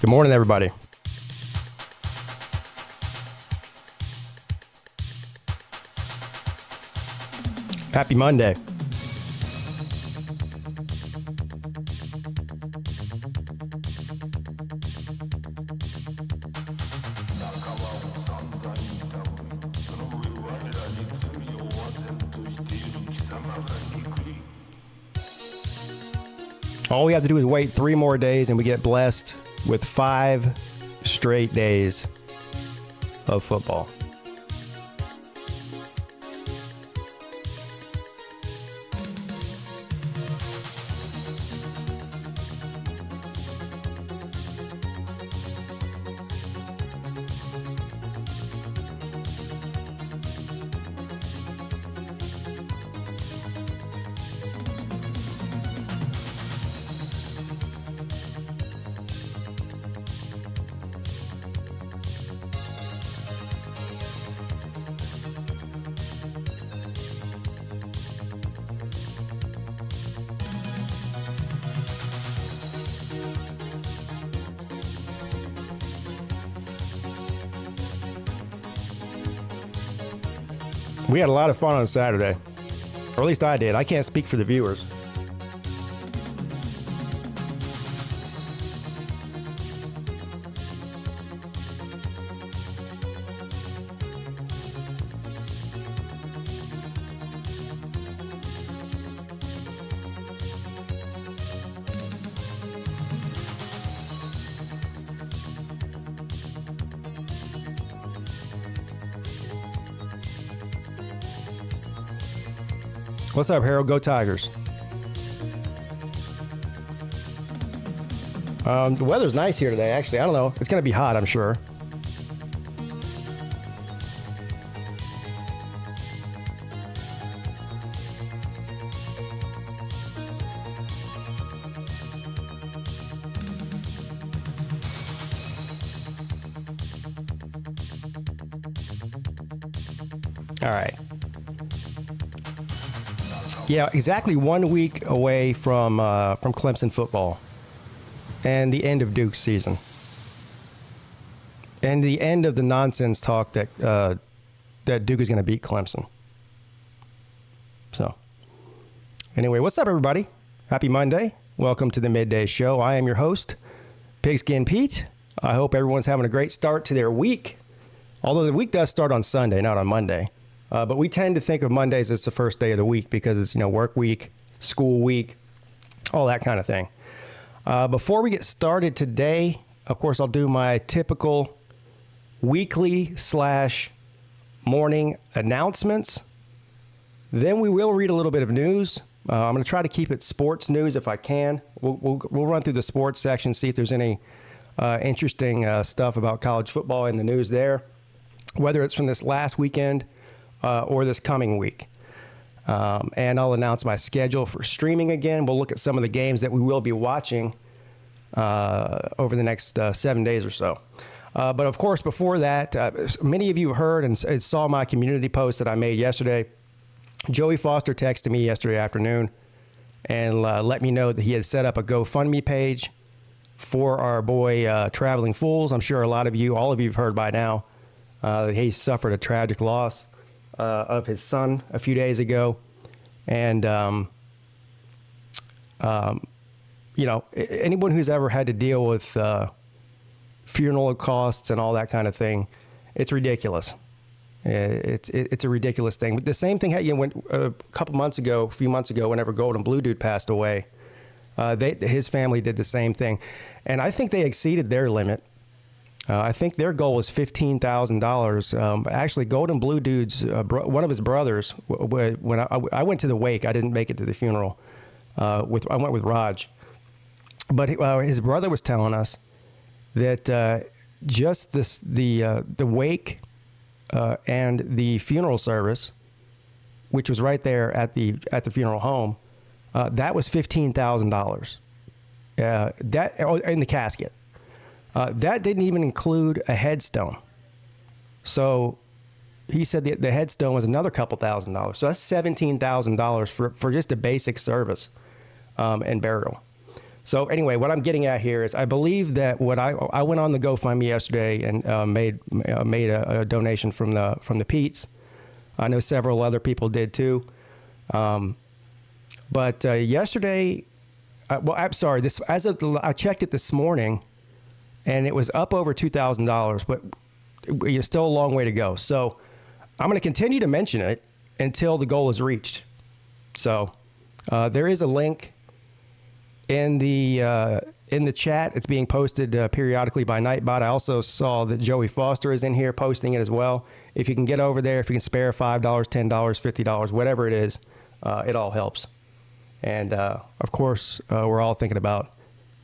Good morning, everybody. Happy Monday. All we have to do is wait 3 more days and we get blessed with 5 straight days of football. We had a lot of fun on Saturday, or at least I did. I can't speak for the viewers. What's up, Harold? Go Tigers. The weather's nice here today, actually. I don't know. It's going to be hot, I'm sure. All right. Yeah, exactly 1 week away from Clemson football and the end of Duke's season. And the end of the nonsense talk that Duke is going to beat Clemson. So, anyway, what's up, everybody? Happy Monday. Welcome to the Midday Show. I am your host, PigskinPeete. I hope everyone's having a great start to their week. Although the week does start on Sunday, not on Monday. But we tend to think of Mondays as the first day of the week because it's, work week, school week, all that kind of thing. Before we get started today, of course, I'll do my typical weekly / morning announcements. Then we will read a little bit of news. I'm going to try to keep it sports news if I can. We'll run through the sports section, see if there's any interesting stuff about college football in the news there, whether it's from this last weekend or this coming week. And I'll announce my schedule for streaming again. We'll look at some of the games that we will be watching over the next 7 days or so. But of course, before that, many of you heard and saw my community post that I made yesterday. Joey Foster texted me yesterday afternoon and let me know that he had set up a GoFundMe page for our boy Traveling Fools. I'm sure all of you have heard by now that he suffered a tragic loss of his son a few days ago. And, anyone who's ever had to deal with funeral costs and all that kind of thing, it's ridiculous. It's a ridiculous thing. But the same thing when a few months ago, whenever Golden Blue Dude passed away, his family did the same thing. And I think they exceeded their limit. I think their goal was $15,000. Actually, Golden Blue Dude's one of his brothers. When I went to the wake, I didn't make it to the funeral. I went with Raj, but his brother was telling us that just the wake and the funeral service, which was right there at the funeral home, that was $15,000. That in the casket. That didn't even include a headstone. So he said the headstone was another couple $1,000s. So that's $17,000 for just a basic service and burial. So anyway, what I'm getting at here is I believe that I went on the GoFundMe yesterday and made a donation from the Peetes. I know several other people did too. But yesterday, I'm sorry. I checked it this morning. And it was up over $2,000, but it's still a long way to go. So I'm going to continue to mention it until the goal is reached. So there is a link in the chat. It's being posted periodically by Nightbot. I also saw that Joey Foster is in here posting it as well. If you can get over there, if you can spare $5, $10, $50, whatever it is, it all helps. And of course, we're all thinking about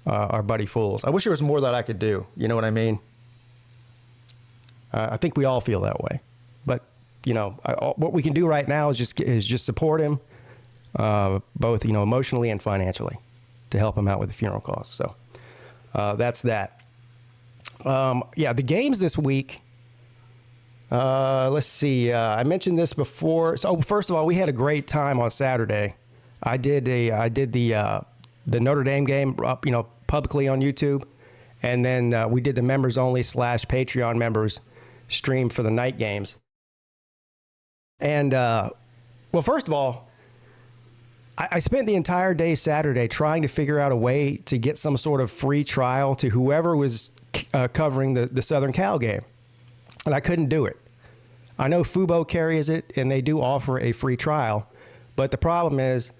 our buddy Fools. I wish there was more that I could do. You know what I mean? I think we all feel that way. But what we can do right now is just support him, both emotionally and financially, to help him out with the funeral costs. So that's that. The games this week. Let's see. I mentioned this before. So first of all, we had a great time on Saturday. I did the Notre Dame game up, publicly on YouTube, and then we did the members only / Patreon members stream for the night games. And, well, first of all, I spent the entire day Saturday trying to figure out a way to get some sort of free trial to whoever was covering the Southern Cal game. And I couldn't do it. I know Fubo carries it, and they do offer a free trial. But the problem is,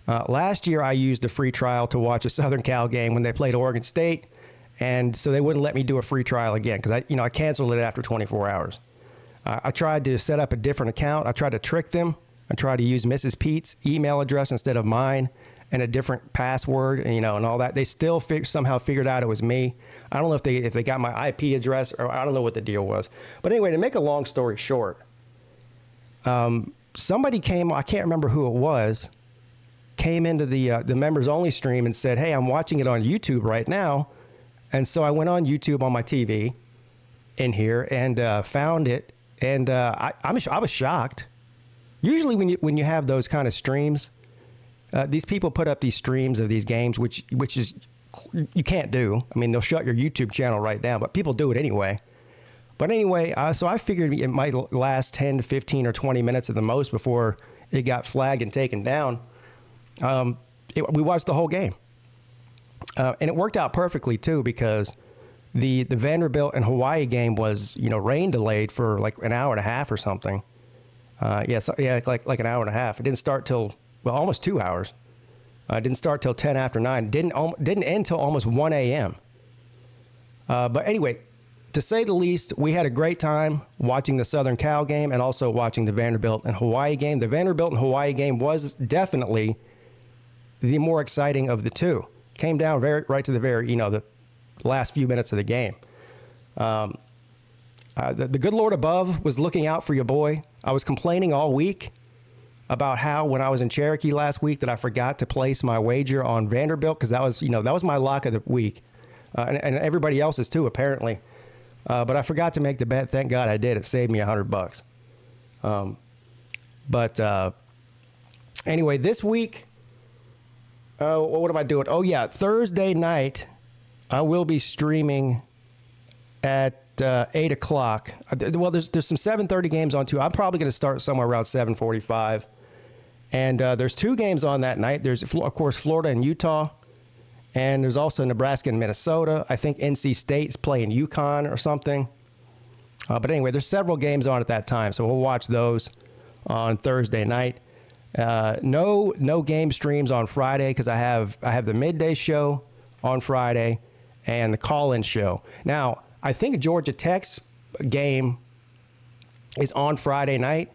last year I used a free trial to watch a Southern Cal game when they played Oregon State. And so they wouldn't let me do a free trial again because I canceled it after 24 hours. I tried to set up a different account. I tried to trick them. I tried to use Mrs. Pete's email address instead of mine and a different password, and all that. They still somehow figured out it was me. I don't know if they got my IP address, or I don't know what the deal was. But anyway, to make a long story short, somebody came, I can't remember who it was, came into the members only stream and said, "Hey, I'm watching it on YouTube right now." And so I went on YouTube on my TV in here and found it, and I was shocked. Usually when you have those kind of streams, these people put up these streams of these games, which is you can't do. I mean, they'll shut your YouTube channel right down, but people do it anyway. But anyway, so I figured it might last 10 to 15 or 20 minutes at the most before it got flagged and taken down. We watched the whole game. And it worked out perfectly, too, because the Vanderbilt and Hawaii game was, rain delayed for like an hour and a half or something. Like an hour and a half. It didn't start till, almost 2 hours. It didn't start till 10 after 9. Didn't end till almost 1 a.m. But anyway, to say the least, we had a great time watching the Southern Cal game and also watching the Vanderbilt and Hawaii game. The Vanderbilt and Hawaii game was definitely the more exciting of the two. Came down right to the last few minutes of the game. The good Lord above was looking out for your boy. I was complaining all week about how when I was in Cherokee last week that I forgot to place my wager on Vanderbilt because that was my lock of the week, and everybody else's too apparently. But I forgot to make the bet. Thank God I did. It saved me $100. Anyway, this week, what am I doing? Oh yeah, Thursday night, I will be streaming at 8 o'clock. Well, there's some 7:30 games on too. I'm probably going to start somewhere around 7:45. And there's two games on that night. There's, of course, Florida and Utah. And there's also Nebraska and Minnesota. I think NC State's playing UConn or something. But anyway, there's several games on at that time. So we'll watch those on Thursday night. No game streams on Friday because I have the midday show on Friday and the call-in show. Now, I think Georgia Tech's game is on Friday night,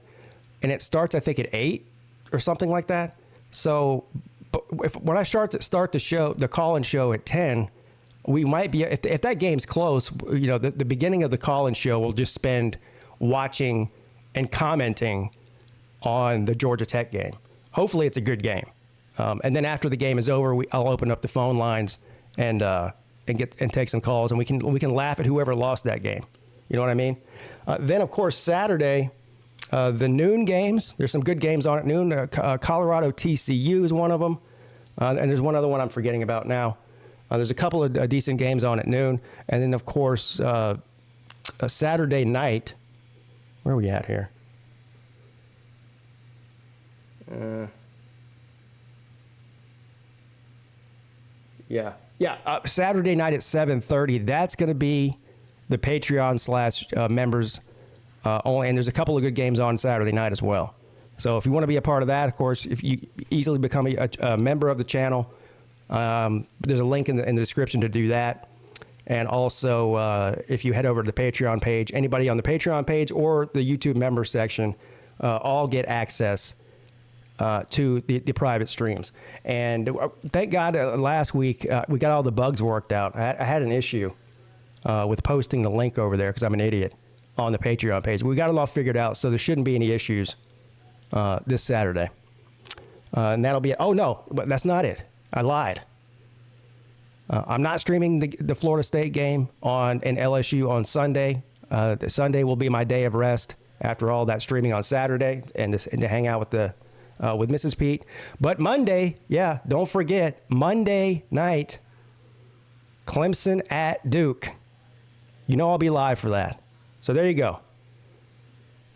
and it starts, I think, at 8 or something like that. So when I start the show, the call-in show at 10, we might be, if that game's close, the beginning of the call-in show we'll just spend watching and commenting on the Georgia Tech game. Hopefully it's a good game. And then after the game is over, I'll open up the phone lines and take some calls, and we can laugh at whoever lost that game. You know what I mean? Then of course Saturday, the noon games. There's some good games on at noon. Colorado TCU is one of them, and there's one other one I'm forgetting about now. There's a couple of decent games on at noon, and then of course a Saturday night. Where are we at here? Saturday night at 7:30. That's going to be the Patreon / members only, and there's a couple of good games on Saturday night as well. So if you want to be a part of that, of course, if you easily become a member of the channel, there's a link in the description to do that. And also, if you head over to the Patreon page, anybody on the Patreon page or the YouTube member section, all get access to the private streams. And thank God last week we got all the bugs worked out. I had an issue with posting the link over there because I'm an idiot on the Patreon page. We got it all figured out, so there shouldn't be any issues this Saturday. And that'll be it. Oh, no, but that's not it. I lied. I'm not streaming the Florida State game in LSU on Sunday. Sunday will be my day of rest after all that streaming on Saturday and to hang out with Mrs. Peete. But Monday, don't forget, Monday night, Clemson at Duke. I'll be live for that. So there you go.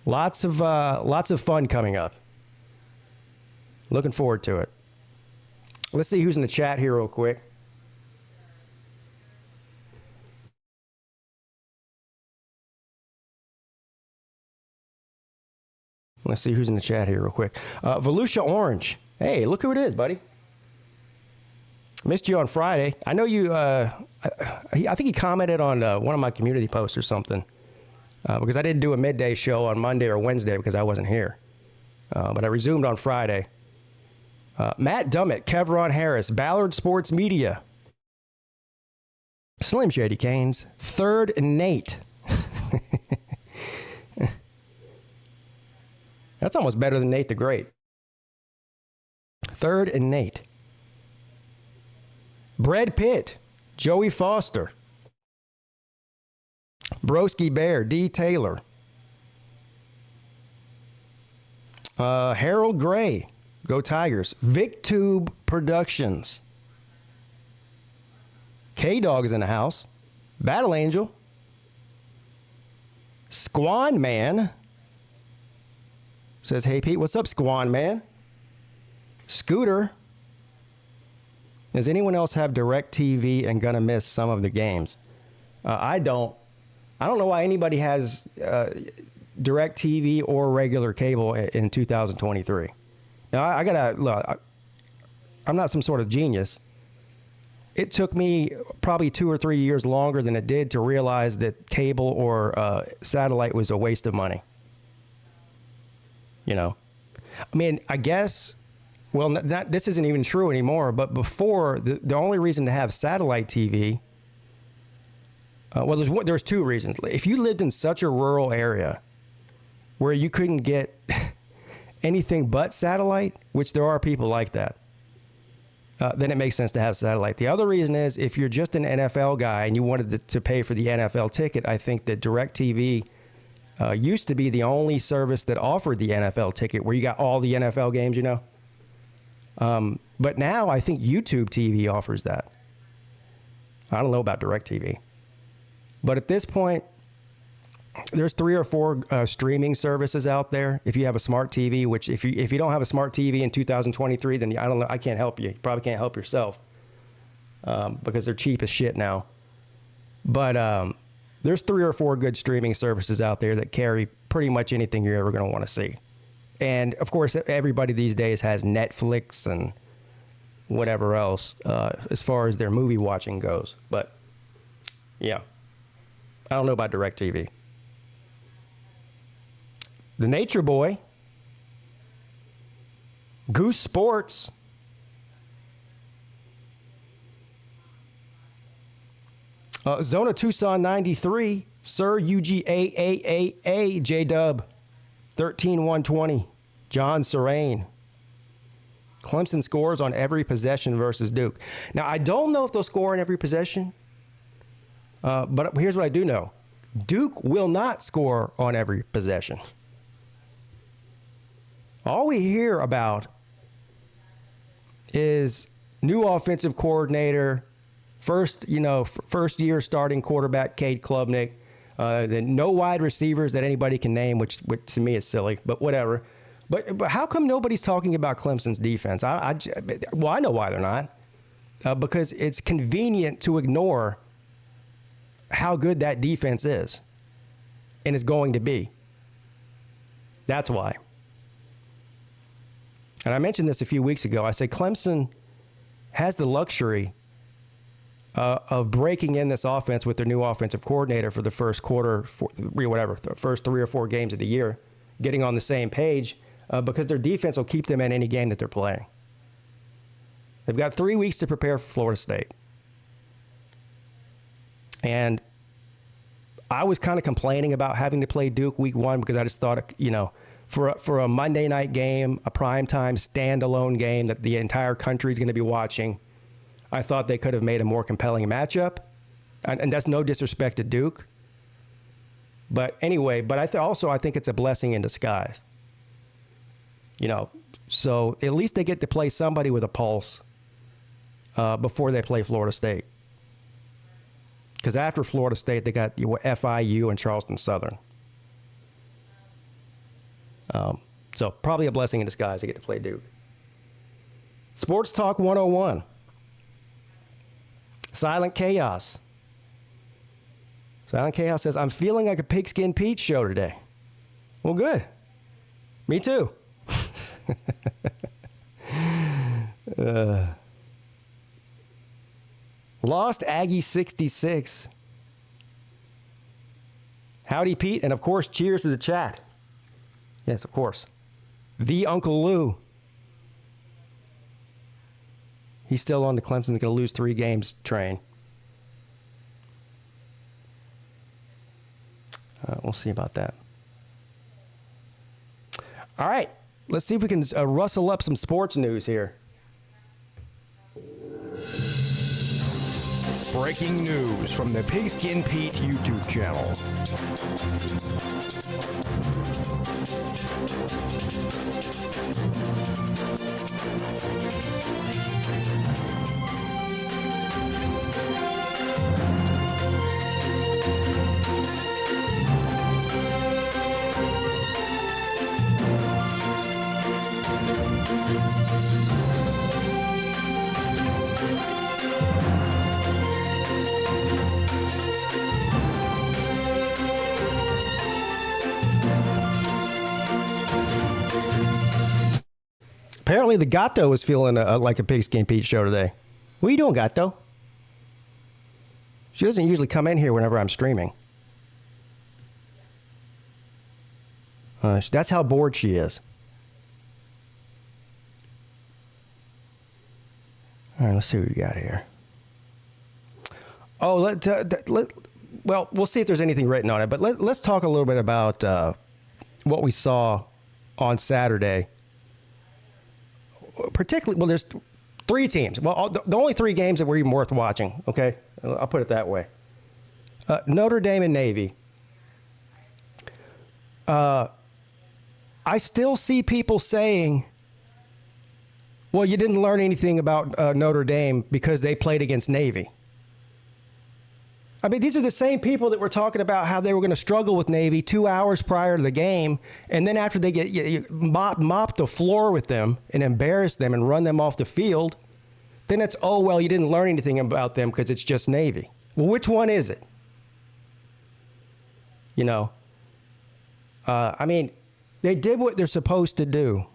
Lots of fun coming up. Looking forward to it. Let's see who's in the chat here real quick. Let's see who's in the chat here real quick. Volusia Orange. Hey, look who it is, buddy. Missed you on Friday. I know you, I think he commented on one of my community posts or something. Because I didn't do a midday show on Monday or Wednesday because I wasn't here. But I resumed on Friday. Matt Dummett, Kevron Harris, Ballard Sports Media. Slim Shady Canes, Third Nate. That's almost better than Nate the Great. Third and Nate. Brad Pitt, Joey Foster. Broski Bear, D. Taylor. Harold Gray, Go Tigers. VicTube Productions. K-Dog is in the house. Battle Angel. Squan Man. Says, hey, Pete, what's up, Squan Man? Scooter. Does anyone else have DirecTV and gonna miss some of the games? I don't. I don't know why anybody has DirecTV or regular cable in 2023. Now, I gotta look. I'm not some sort of genius. It took me probably 2 or 3 years longer than it did to realize that cable or satellite was a waste of money. You know, I mean, I guess, well, this isn't even true anymore, but before, the only reason to have satellite TV, well, there's 2 reasons. If you lived in such a rural area where you couldn't get anything but satellite, which there are people like that, then it makes sense to have satellite. The other reason is if you're just an NFL guy and you wanted to pay for the NFL ticket, I think that DirecTV used to be the only service that offered the NFL ticket where you got all the NFL games, you know. But now I think YouTube TV offers that. I don't know about DirecTV. But at this point, there's 3 or 4 streaming services out there. If you have a smart TV, which if you don't have a smart TV in 2023, then I don't know. I can't help you. You probably can't help yourself because they're cheap as shit now. But there's 3 or 4 good streaming services out there that carry pretty much anything you're ever going to want to see. And of course, everybody these days has Netflix and whatever else as far as their movie watching goes. But yeah, I don't know about DirecTV. The Nature Boy, Goose Sports, Zona Tucson 93, Sir UGAAAA, J-Dub, 13120, John Serrain. Clemson scores on every possession versus Duke. Now, I don't know if they'll score on every possession, but here's what I do know. Duke will not score on every possession. All we hear about is new offensive coordinator, first year starting quarterback Cade Klubnik, then no wide receivers that anybody can name, which to me is silly, but whatever. But how come nobody's talking about Clemson's defense? I know why they're not, because it's convenient to ignore how good that defense is and is going to be. That's why. And I mentioned this a few weeks ago. I said Clemson has the luxury of breaking in this offense with their new offensive coordinator for the first quarter, the first 3 or 4 games of the year, getting on the same page because their defense will keep them in any game that they're playing. They've got 3 weeks to prepare for Florida State. And I was kind of complaining about having to play Duke week 1 because I just thought, for a Monday night game, a primetime standalone game that the entire country is going to be watching, I thought they could have made a more compelling matchup. And that's no disrespect to Duke. But anyway, I think it's a blessing in disguise. So at least they get to play somebody with a pulse before they play Florida State. Because after Florida State, they got FIU and Charleston Southern. So probably a blessing in disguise to get to play Duke. Sports Talk 101. Silent Chaos. Silent Chaos says, I'm feeling like a Pigskin Pete show today. Well, good. Me too. Lost Aggie 66. Howdy, Pete. And of course, cheers to the chat. Yes, of course. The Uncle Lou. He's still on the Clemson's going to lose 3 games train. We'll see about that. All right. Let's see if we can rustle up some sports news here. Breaking news from the Pigskin Pete YouTube channel. Apparently, the Gato was feeling like a Pigskin Pete show today. What are you doing, Gato? She doesn't usually come in here whenever I'm streaming. That's how bored she is. All right, let's see what we got here. Oh, well, we'll see if there's anything written on it. But let's talk a little bit about what we saw on Saturday. Particularly, well, there's 3 teams. Well, the only 3 games that were even worth watching, okay? I'll put it that way. Notre Dame and Navy. I still see people saying, well, you didn't learn anything about Notre Dame because they played against Navy. I mean, these are the same people that were talking about how they were going to struggle with Navy 2 hours prior to the game, and then after they get you mop the floor with them and embarrass them and run them off the field, then it's, oh, well, you didn't learn anything about them because it's just Navy. Well, which one is it? You know, I mean, they did what they're supposed to do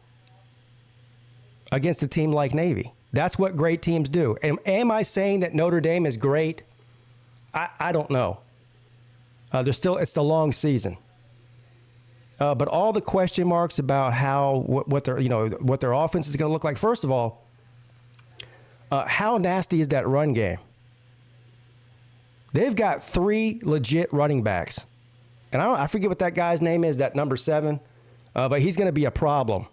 against a team like Navy. That's what great teams do. And am I saying that Notre Dame is great? I don't know. It's the long season. But all the question marks about what their offense is going to look like. First of all, how nasty is that run game? They've got 3 legit running backs, and I forget what that guy's name is, that number 7, but he's going to be a problem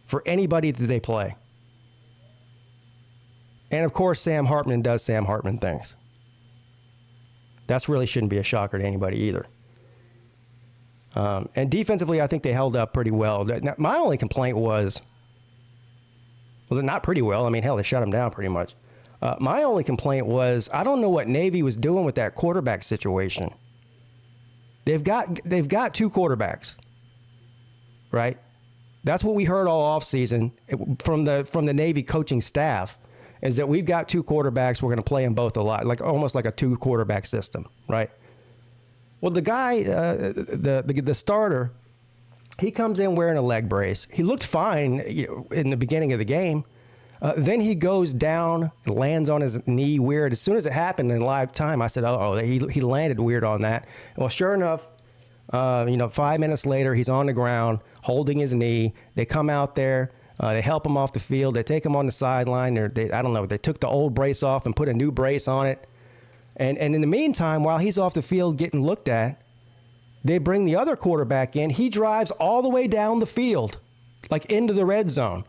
for anybody that they play. And of course, Sam Hartman does Sam Hartman things. That really shouldn't be a shocker to anybody either. And defensively, I think they held up pretty well. Now, my only complaint was, well, not pretty well. I mean, hell, they shut them down pretty much. My only complaint was, I don't know what Navy was doing with that quarterback situation. They've got 2 quarterbacks, right? That's what we heard all offseason from the Navy coaching staff. Is that we've got 2 quarterbacks. We're going to play them both a lot, like almost like a 2 quarterback system, right? Well, the guy, the starter, he comes in wearing a leg brace. He looked fine in the beginning of the game. Then he goes down and lands on his knee weird. As soon as it happened in live time, I said, he landed weird on that. Well, sure enough, 5 minutes later, he's on the ground holding his knee. They come out there. They help him off the field. They take him on the sideline. I don't know. They took the old brace off and put a new brace on it. And in the meantime, while he's off the field getting looked at, they bring the other quarterback in. He drives all the way down the field, like into the red zone.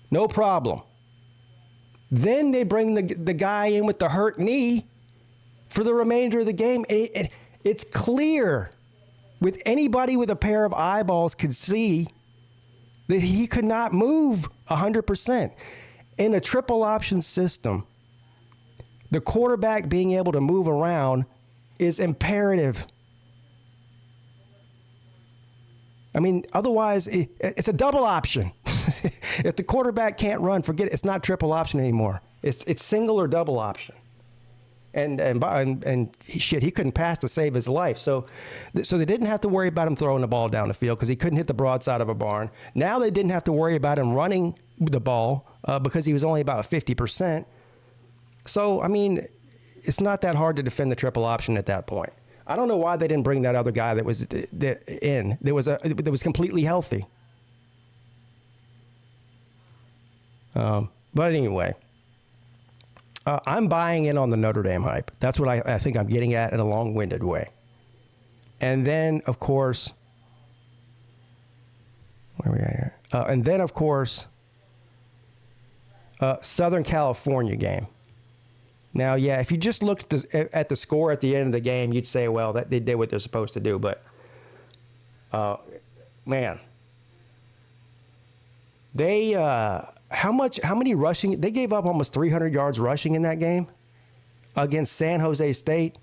No problem. Then they bring the guy in with the hurt knee for the remainder of the game. It's clear with anybody with a pair of eyeballs could see that he could not move 100%. In a triple option system, the quarterback being able to move around is imperative. I mean, otherwise, it's a double option. If the quarterback can't run, forget it. It's not triple option anymore. It's single or double option. And shit, he couldn't pass to save his life. So they didn't have to worry about him throwing the ball down the field because he couldn't hit the broadside of a barn. Now they didn't have to worry about him running the ball because he was only about 50%. So, I mean, it's not that hard to defend the triple option at that point. I don't know why they didn't bring that other guy that was completely healthy. But anyway, I'm buying in on the Notre Dame hype. That's what I think I'm getting at in a long-winded way. And then, of course, where are we at here? And then, of course, Southern California game. Now, yeah, if you just looked at the score at the end of the game, you'd say, well, that they did what they're supposed to do. But, man, they how many rushing? They gave up almost 300 yards rushing in that game against San Jose State,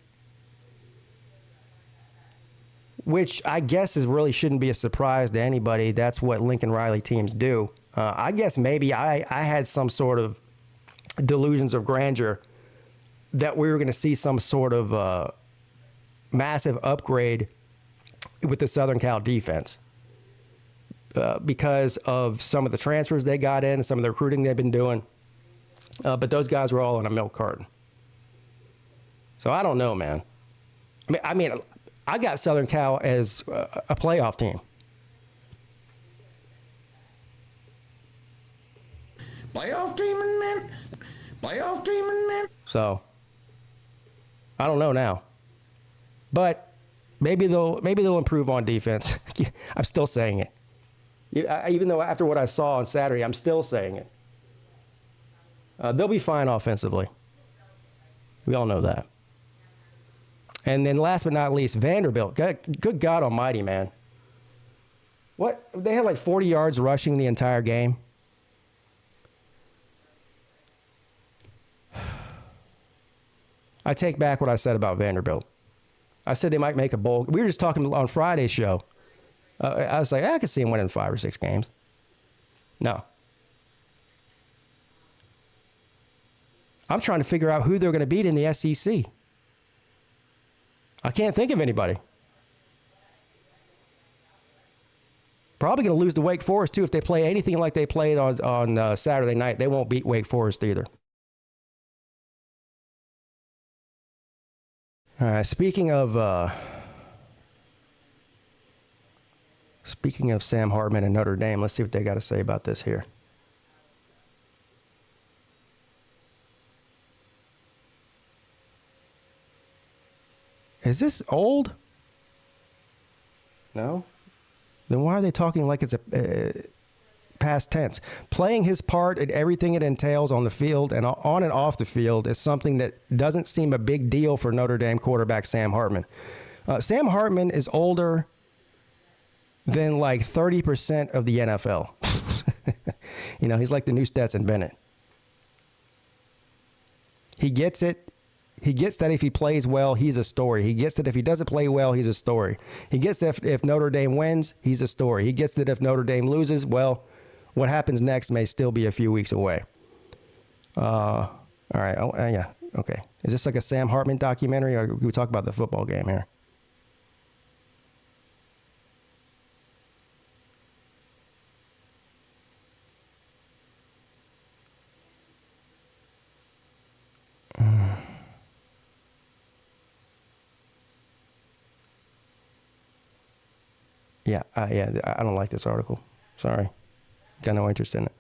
which I guess really shouldn't be a surprise to anybody. That's what Lincoln Riley teams do. I guess maybe I had some sort of delusions of grandeur that we were going to see some sort of massive upgrade with the Southern Cal defense because of some of the transfers they got in, some of the recruiting they've been doing. But those guys were all in a milk carton. So I don't know, man. I mean, I got Southern Cal as a playoff team. Playoff team, man. Playoff team, man. So I don't know now, but maybe they'll improve on defense. I'm still saying it, even though after what I saw on Saturday, I'm still saying it. They'll be fine offensively. We all know that. And then last but not least, Vanderbilt. Good God Almighty, man! What they had like 40 yards rushing the entire game. I take back what I said about Vanderbilt. I said they might make a bowl. We were just talking on Friday's show. I was like, I could see them winning 5 or 6 games. No. I'm trying to figure out who they're going to beat in the SEC. I can't think of anybody. Probably going to lose to Wake Forest, too. If they play anything like they played on Saturday night, they won't beat Wake Forest either. Speaking of Sam Hartman and Notre Dame, let's see what they got to say about this here. Is this old? No? Then why are they talking like it's a past tense? Playing his part in everything it entails on the field and on and off the field is something that doesn't seem a big deal for Notre Dame quarterback Sam Hartman. Sam Hartman is older than like 30% of the NFL. You know, he's like the new Stetson Bennett. He gets it. He gets that if he plays well, he's a story. He gets that if he doesn't play well, he's a story. He gets that if Notre Dame wins, he's a story. He gets that if Notre Dame loses, well, what happens next may still be a few weeks away. All right. Oh, yeah. Okay. Is this like a Sam Hartman documentary, or we talk about the football game here? Yeah, I don't like this article. Sorry. Got no interest in it.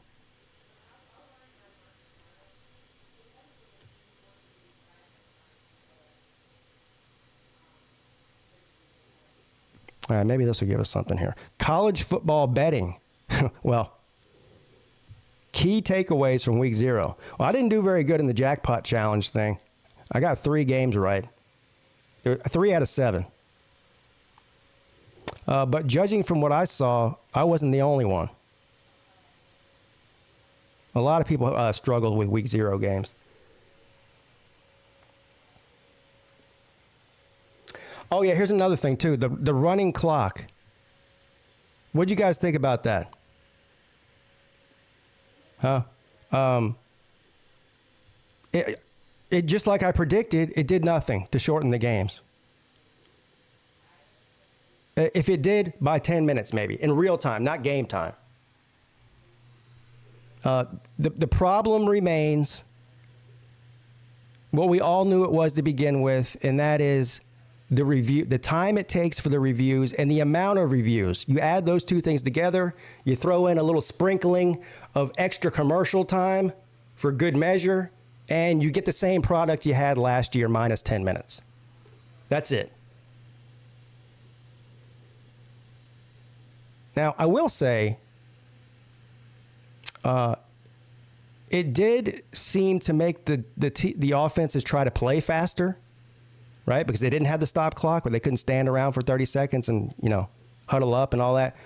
All right, maybe this will give us something here. College football betting. Well, key takeaways from week 0. Well, I didn't do very good in the jackpot challenge thing. I got 3 games right. 3 out of 7. But judging from what I saw, I wasn't the only one. A lot of people struggled with week 0 games. Oh, yeah, here's another thing, too. The running clock. What'd you guys think about that? Huh? It just like I predicted, it did nothing to shorten the games. If it did, by 10 minutes maybe, in real time, not game time. The problem remains what we all knew it was to begin with, and that is the time it takes for the reviews and the amount of reviews. You add those two things together, you throw in a little sprinkling of extra commercial time for good measure, and you get the same product you had last year minus 10 minutes. That's it. Now, I will say, it did seem to make the offenses try to play faster, right? Because they didn't have the stop clock, where they couldn't stand around for 30 seconds and, huddle up and all that.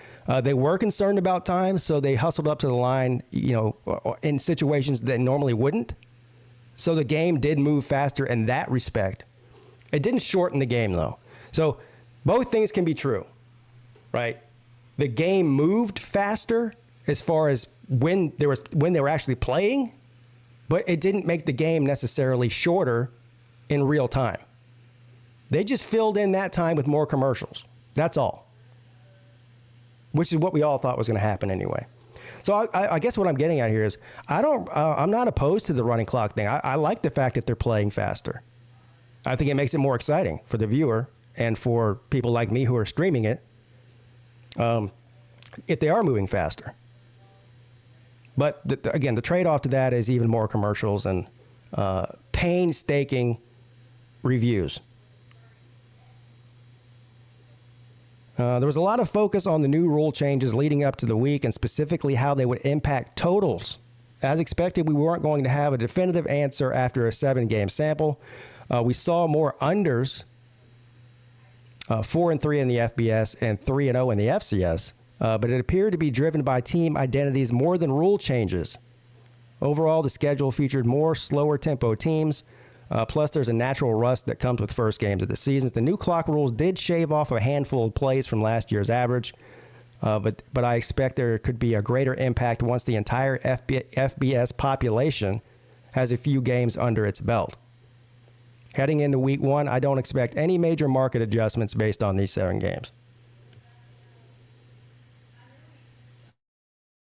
They were concerned about time, so they hustled up to the line, in situations that normally wouldn't. So the game did move faster in that respect. It didn't shorten the game, though. So both things can be true, right? The game moved faster as far as when they were actually playing, but it didn't make the game necessarily shorter in real time. They just filled in that time with more commercials. That's all. Which is what we all thought was going to happen anyway. So I guess what I'm getting at here is I'm not opposed to the running clock thing. I like the fact that they're playing faster. I think it makes it more exciting for the viewer and for people like me who are streaming it. If they are moving faster. But again, the trade-off to that is even more commercials and painstaking reviews. There was a lot of focus on the new rule changes leading up to the week and specifically how they would impact totals. As expected, we weren't going to have a definitive answer after a 7-game sample. We saw more unders, 4-3 in the FBS and 3-0 in the FCS, but it appeared to be driven by team identities more than rule changes. Overall, the schedule featured more slower tempo teams, plus there's a natural rust that comes with first games of the seasons. The new clock rules did shave off a handful of plays from last year's average, but I expect there could be a greater impact once the entire FBS population has a few games under its belt. Heading into week 1, I don't expect any major market adjustments based on these 7 games.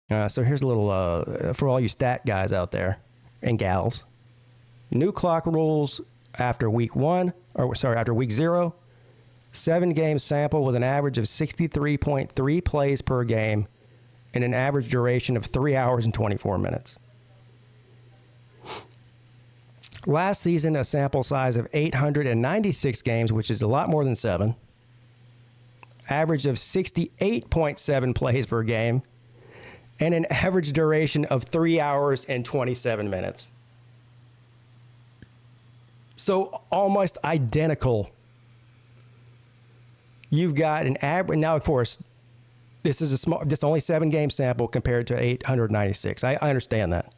So here's a little, for all you stat guys out there and gals. New clock rules after week 0, 7-game sample with an average of 63.3 plays per game and an average duration of 3 hours and 24 minutes. Last season, a sample size of 896 games, which is a lot more than 7. Average of 68.7 plays per game. And an average duration of 3 hours and 27 minutes. So almost identical. You've got an average. Now, of course, this is this only 7-game sample compared to 896. I understand that.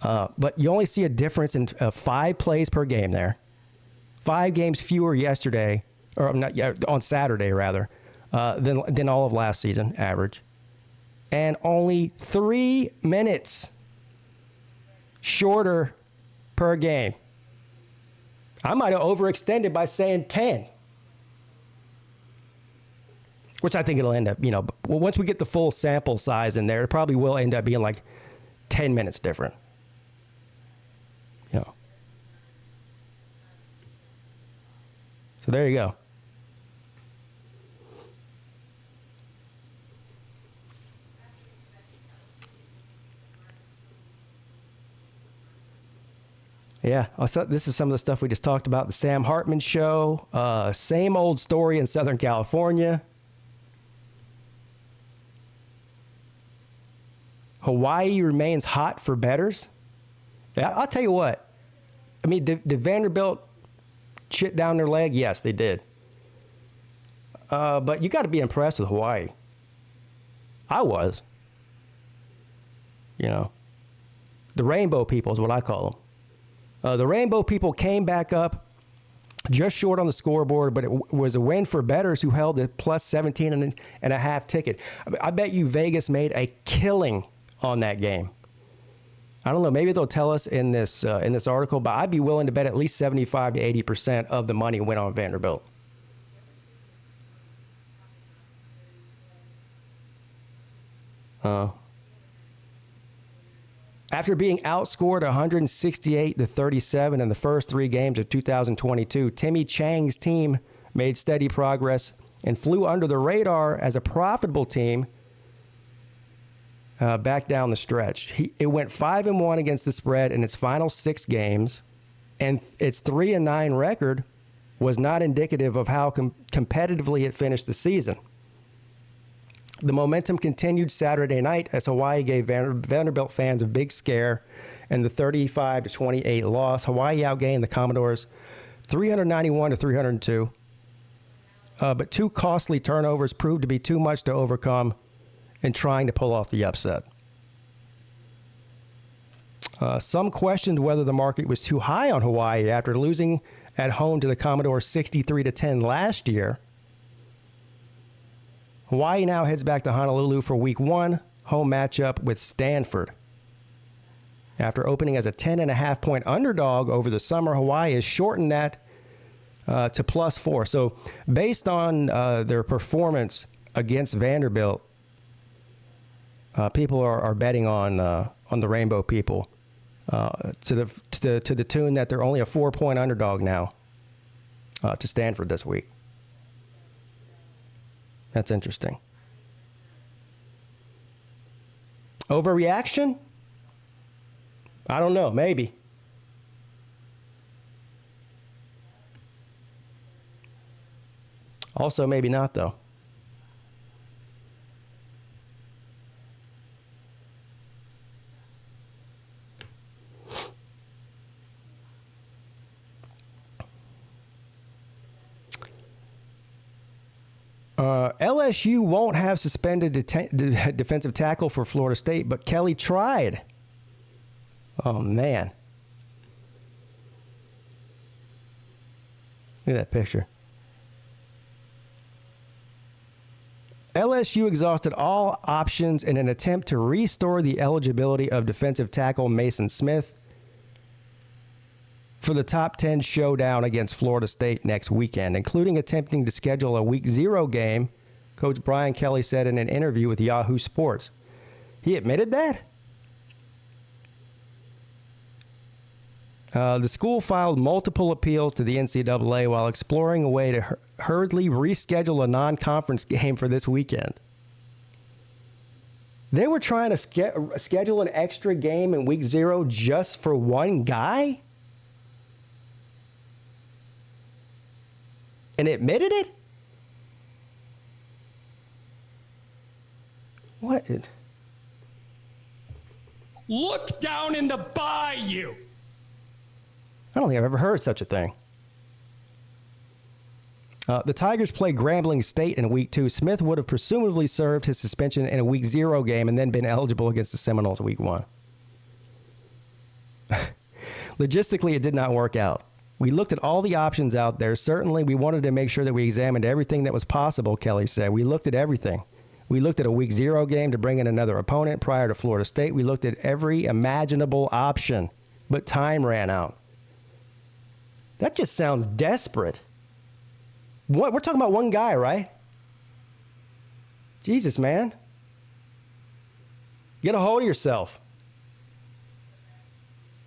But you only see a difference in 5 plays per game there. 5 games fewer yesterday, or not on Saturday rather, than all of last season average, and only 3 minutes shorter per game. I might have overextended by saying 10. Which I think it'll end up, once we get the full sample size in there, it probably will end up being like 10 minutes different. So there you go. Yeah, this is some of the stuff we just talked about. The Sam Hartman show. Same old story in Southern California. Hawaii remains hot for bettors. Yeah, I'll tell you what. I mean, did Vanderbilt shit down their leg? Yes, they did. But you got to be impressed with Hawaii. I was. The Rainbow People is what I call them. The Rainbow People came back up Just short on the scoreboard, but it was a win for bettors who held the plus 17 and a half ticket. I bet you Vegas made a killing on that game. I don't know. Maybe they'll tell us in this article, but I'd be willing to bet at least 75 to 80% of the money went on Vanderbilt. After being outscored 168 to 37 in the first 3 games of 2022, Timmy Chang's team made steady progress and flew under the radar as a profitable team back down the stretch. It went 5-1 against the spread in its final 6 games, and its 3-9 record was not indicative of how competitively it finished the season. The momentum continued Saturday night as Hawaii gave Vanderbilt fans a big scare in the 35-28 loss. Hawaii outgained the Commodores 391 to 302, but 2 costly turnovers proved to be too much to overcome in trying to pull off the upset. Some questioned whether the market was too high on Hawaii after losing at home to the Commodores 63-10 last year. Hawaii now heads back to Honolulu for Week 1 home matchup with Stanford. After opening as a 10.5-point underdog over the summer, Hawaii has shortened that to +4. So based on their performance against Vanderbilt, people are betting on the Rainbow People to the tune that they're only a 4-point underdog now to Stanford this week. That's interesting. Overreaction? I don't know. Maybe. Also, maybe not, though. LSU won't have suspended defensive tackle for Florida State, but Kelly tried. Oh, man. Look at that picture. LSU exhausted all options in an attempt to restore the eligibility of defensive tackle Mason Smith for the top 10 showdown against Florida State next weekend, including attempting to schedule a Week 0 game, Coach Brian Kelly said in an interview with Yahoo Sports. He admitted that? The school filed multiple appeals to the NCAA while exploring a way to hurriedly reschedule a non-conference game for this weekend. They were trying to schedule an extra game in Week 0 just for one guy? And admitted it? What? Look down in the bayou. I don't think I've ever heard such a thing. The Tigers play Grambling State in Week 2. Smith would have presumably served his suspension in a Week 0 game and then been eligible against the Seminoles Week 1. Logistically, it did not work out. We looked at all the options out there. Certainly, we wanted to make sure that we examined everything that was possible, Kelly said. We looked at everything. We looked at a Week 0 game to bring in another opponent prior to Florida State. We looked at every imaginable option, but time ran out. That just sounds desperate. What? We're talking about one guy, right? Jesus, man. Get a hold of yourself.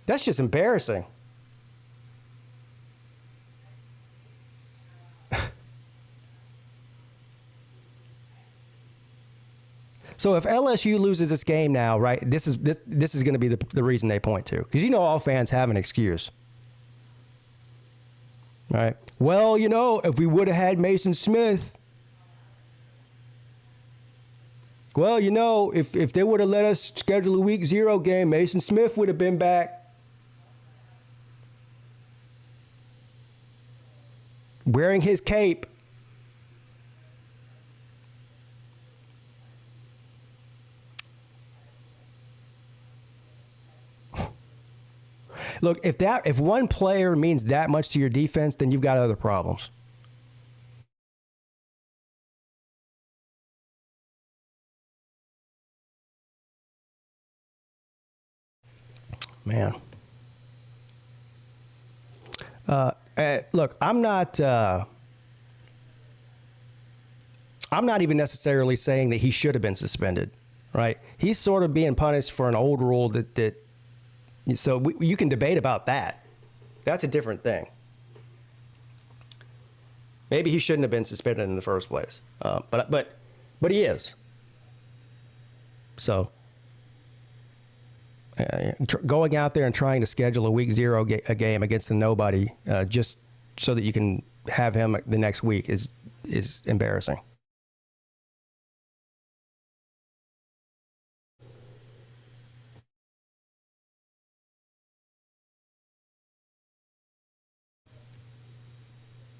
That's just embarrassing. So if LSU loses this game now, right, this is going to be the reason they point to. Because you know all fans have an excuse. Right? Well, you know, if we would have had Mason Smith. Well, you know, if they would have let us schedule a Week 0 game, Mason Smith would have been back. Wearing his cape. Look, if one player means that much to your defense, then you've got other problems. Man. Look, I'm not even necessarily saying that he should have been suspended, right? He's sort of being punished for an old rule so you can debate about that. That's a different thing. Maybe he shouldn't have been suspended in the first place, but he is. So going out there and trying to schedule a week 0 a game against a nobody just so that you can have him the next week is embarrassing.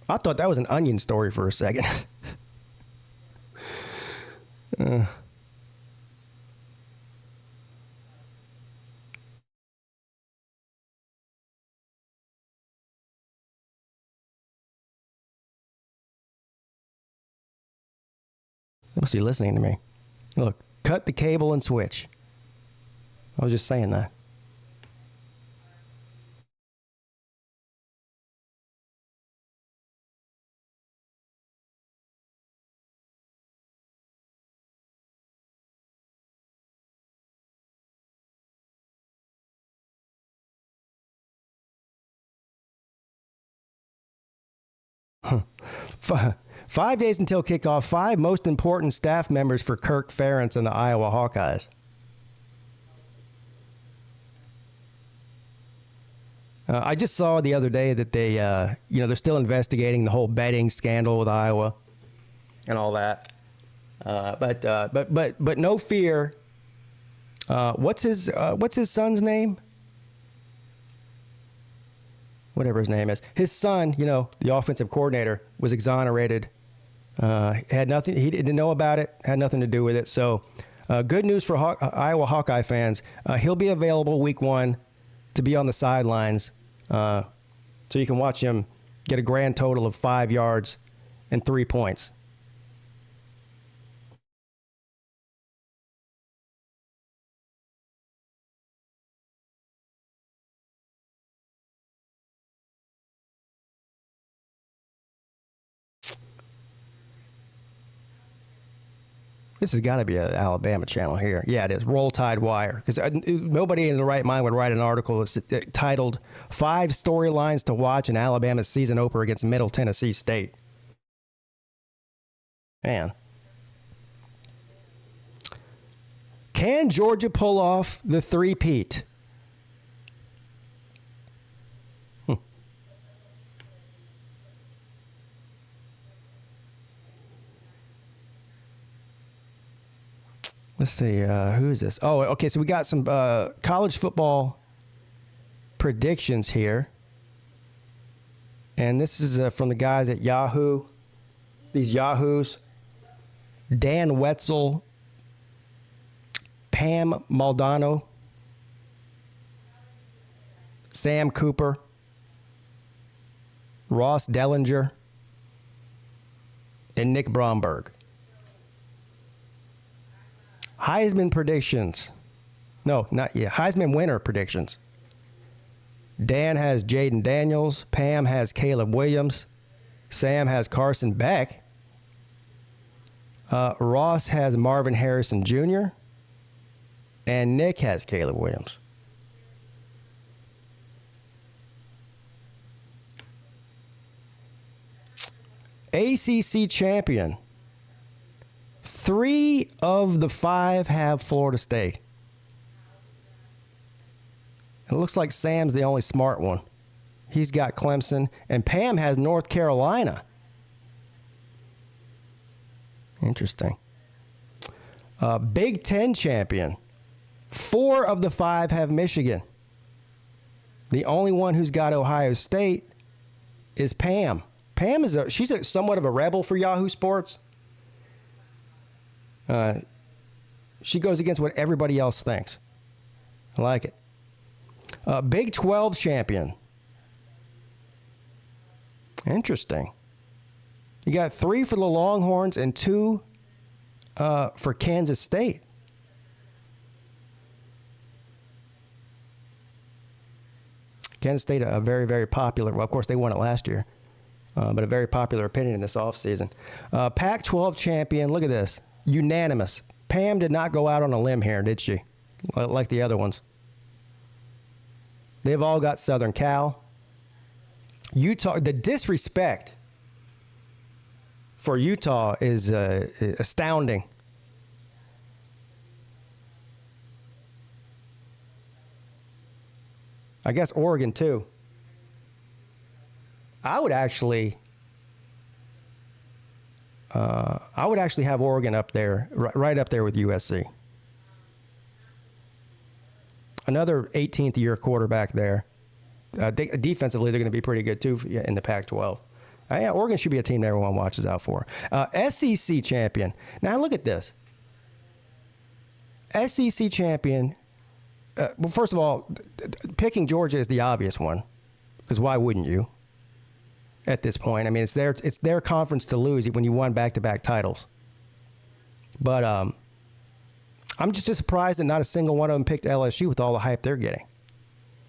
I thought that was an Onion story for a second. They must be listening to me. Look, cut the cable and switch. I was just saying that. Huh. 5 days until kickoff. 5 most important staff members for Kirk Ferentz and the Iowa Hawkeyes. I just saw the other day that they, they're still investigating the whole betting scandal with Iowa and all that. But no fear. What's his son's name? Whatever his name is. His son, the offensive coordinator, was exonerated. Had nothing. He didn't know about it. Had nothing to do with it. So, good news for Iowa Hawkeye fans. He'll be available week 1 to be on the sidelines, so you can watch him get a grand total of 5 yards and 3 points. This has got to be an Alabama channel here. Yeah, it is. Roll Tide Wire. Because nobody in the right mind would write an article titled 5 Storylines to Watch in Alabama's Season Opener Against Middle Tennessee State. Man. Can Georgia pull off the three-peat? Let's see, who is this? Oh, okay, so we got some college football predictions here. And this is from the guys at Yahoo. These Yahoos. Dan Wetzel, Pam Maldonado, Sam Cooper, Ross Dellinger, and Nick Bromberg. Heisman predictions. No, not yet. Heisman winner predictions. Dan has Jaden Daniels. Pam has Caleb Williams. Sam has Carson Beck. Ross has Marvin Harrison Jr. And Nick has Caleb Williams. ACC champion. 3 of the 5 have Florida State. It looks like Sam's the only smart one. He's got Clemson, and Pam has North Carolina. Interesting. Big Ten champion. 4 of the 5 have Michigan. The only one who's got Ohio State is Pam. Pam is she's somewhat of a rebel for Yahoo Sports. She goes against what everybody else thinks. I like it. Big 12 champion. Interesting. You got 3 for the Longhorns and 2 for Kansas State. Kansas State, a very, very popular, well, of course, they won it last year, but a very popular opinion in this offseason. Pac-12 champion, look at this, unanimous. Pam did not go out on a limb here, did she? Like the other ones. They've all got Southern Cal. Utah, the disrespect for Utah is astounding. I guess Oregon, too. I would actually have Oregon up there, right up there with USC. Another 18th year quarterback there. Defensively, they're going to be pretty good, too, in the Pac-12. Yeah, Oregon should be a team that everyone watches out for. SEC champion. Now, look at this. SEC champion. Well, first of all, picking Georgia is the obvious one, because why wouldn't you? At this point, I mean, it's their conference to lose when you won back-to-back titles. But I'm just surprised that not a single one of them picked LSU with all the hype they're getting.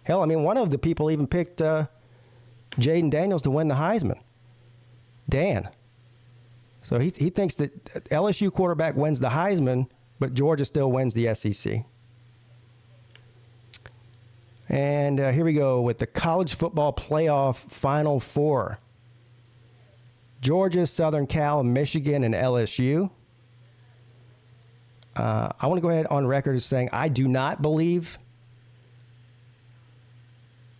Hell, I mean, one of the people even picked Jaden Daniels to win the Heisman. Dan. So he thinks that LSU quarterback wins the Heisman, but Georgia still wins the SEC. And here we go with the college football playoff Final Four. Georgia, Southern Cal, Michigan, and LSU. I want to go ahead on record as saying I do not believe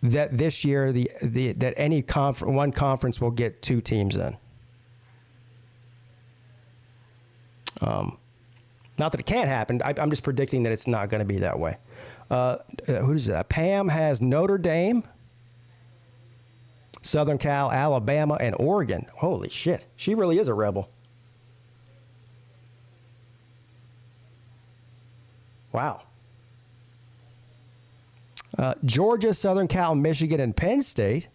that this year that any one conference will get 2 teams in. Not that it can't happen. I'm just predicting that it's not going to be that way. Who's that? Pam has Notre Dame, Southern Cal, Alabama, and Oregon. Holy shit. She really is a rebel. Wow. Georgia, Southern Cal, Michigan, and Penn State.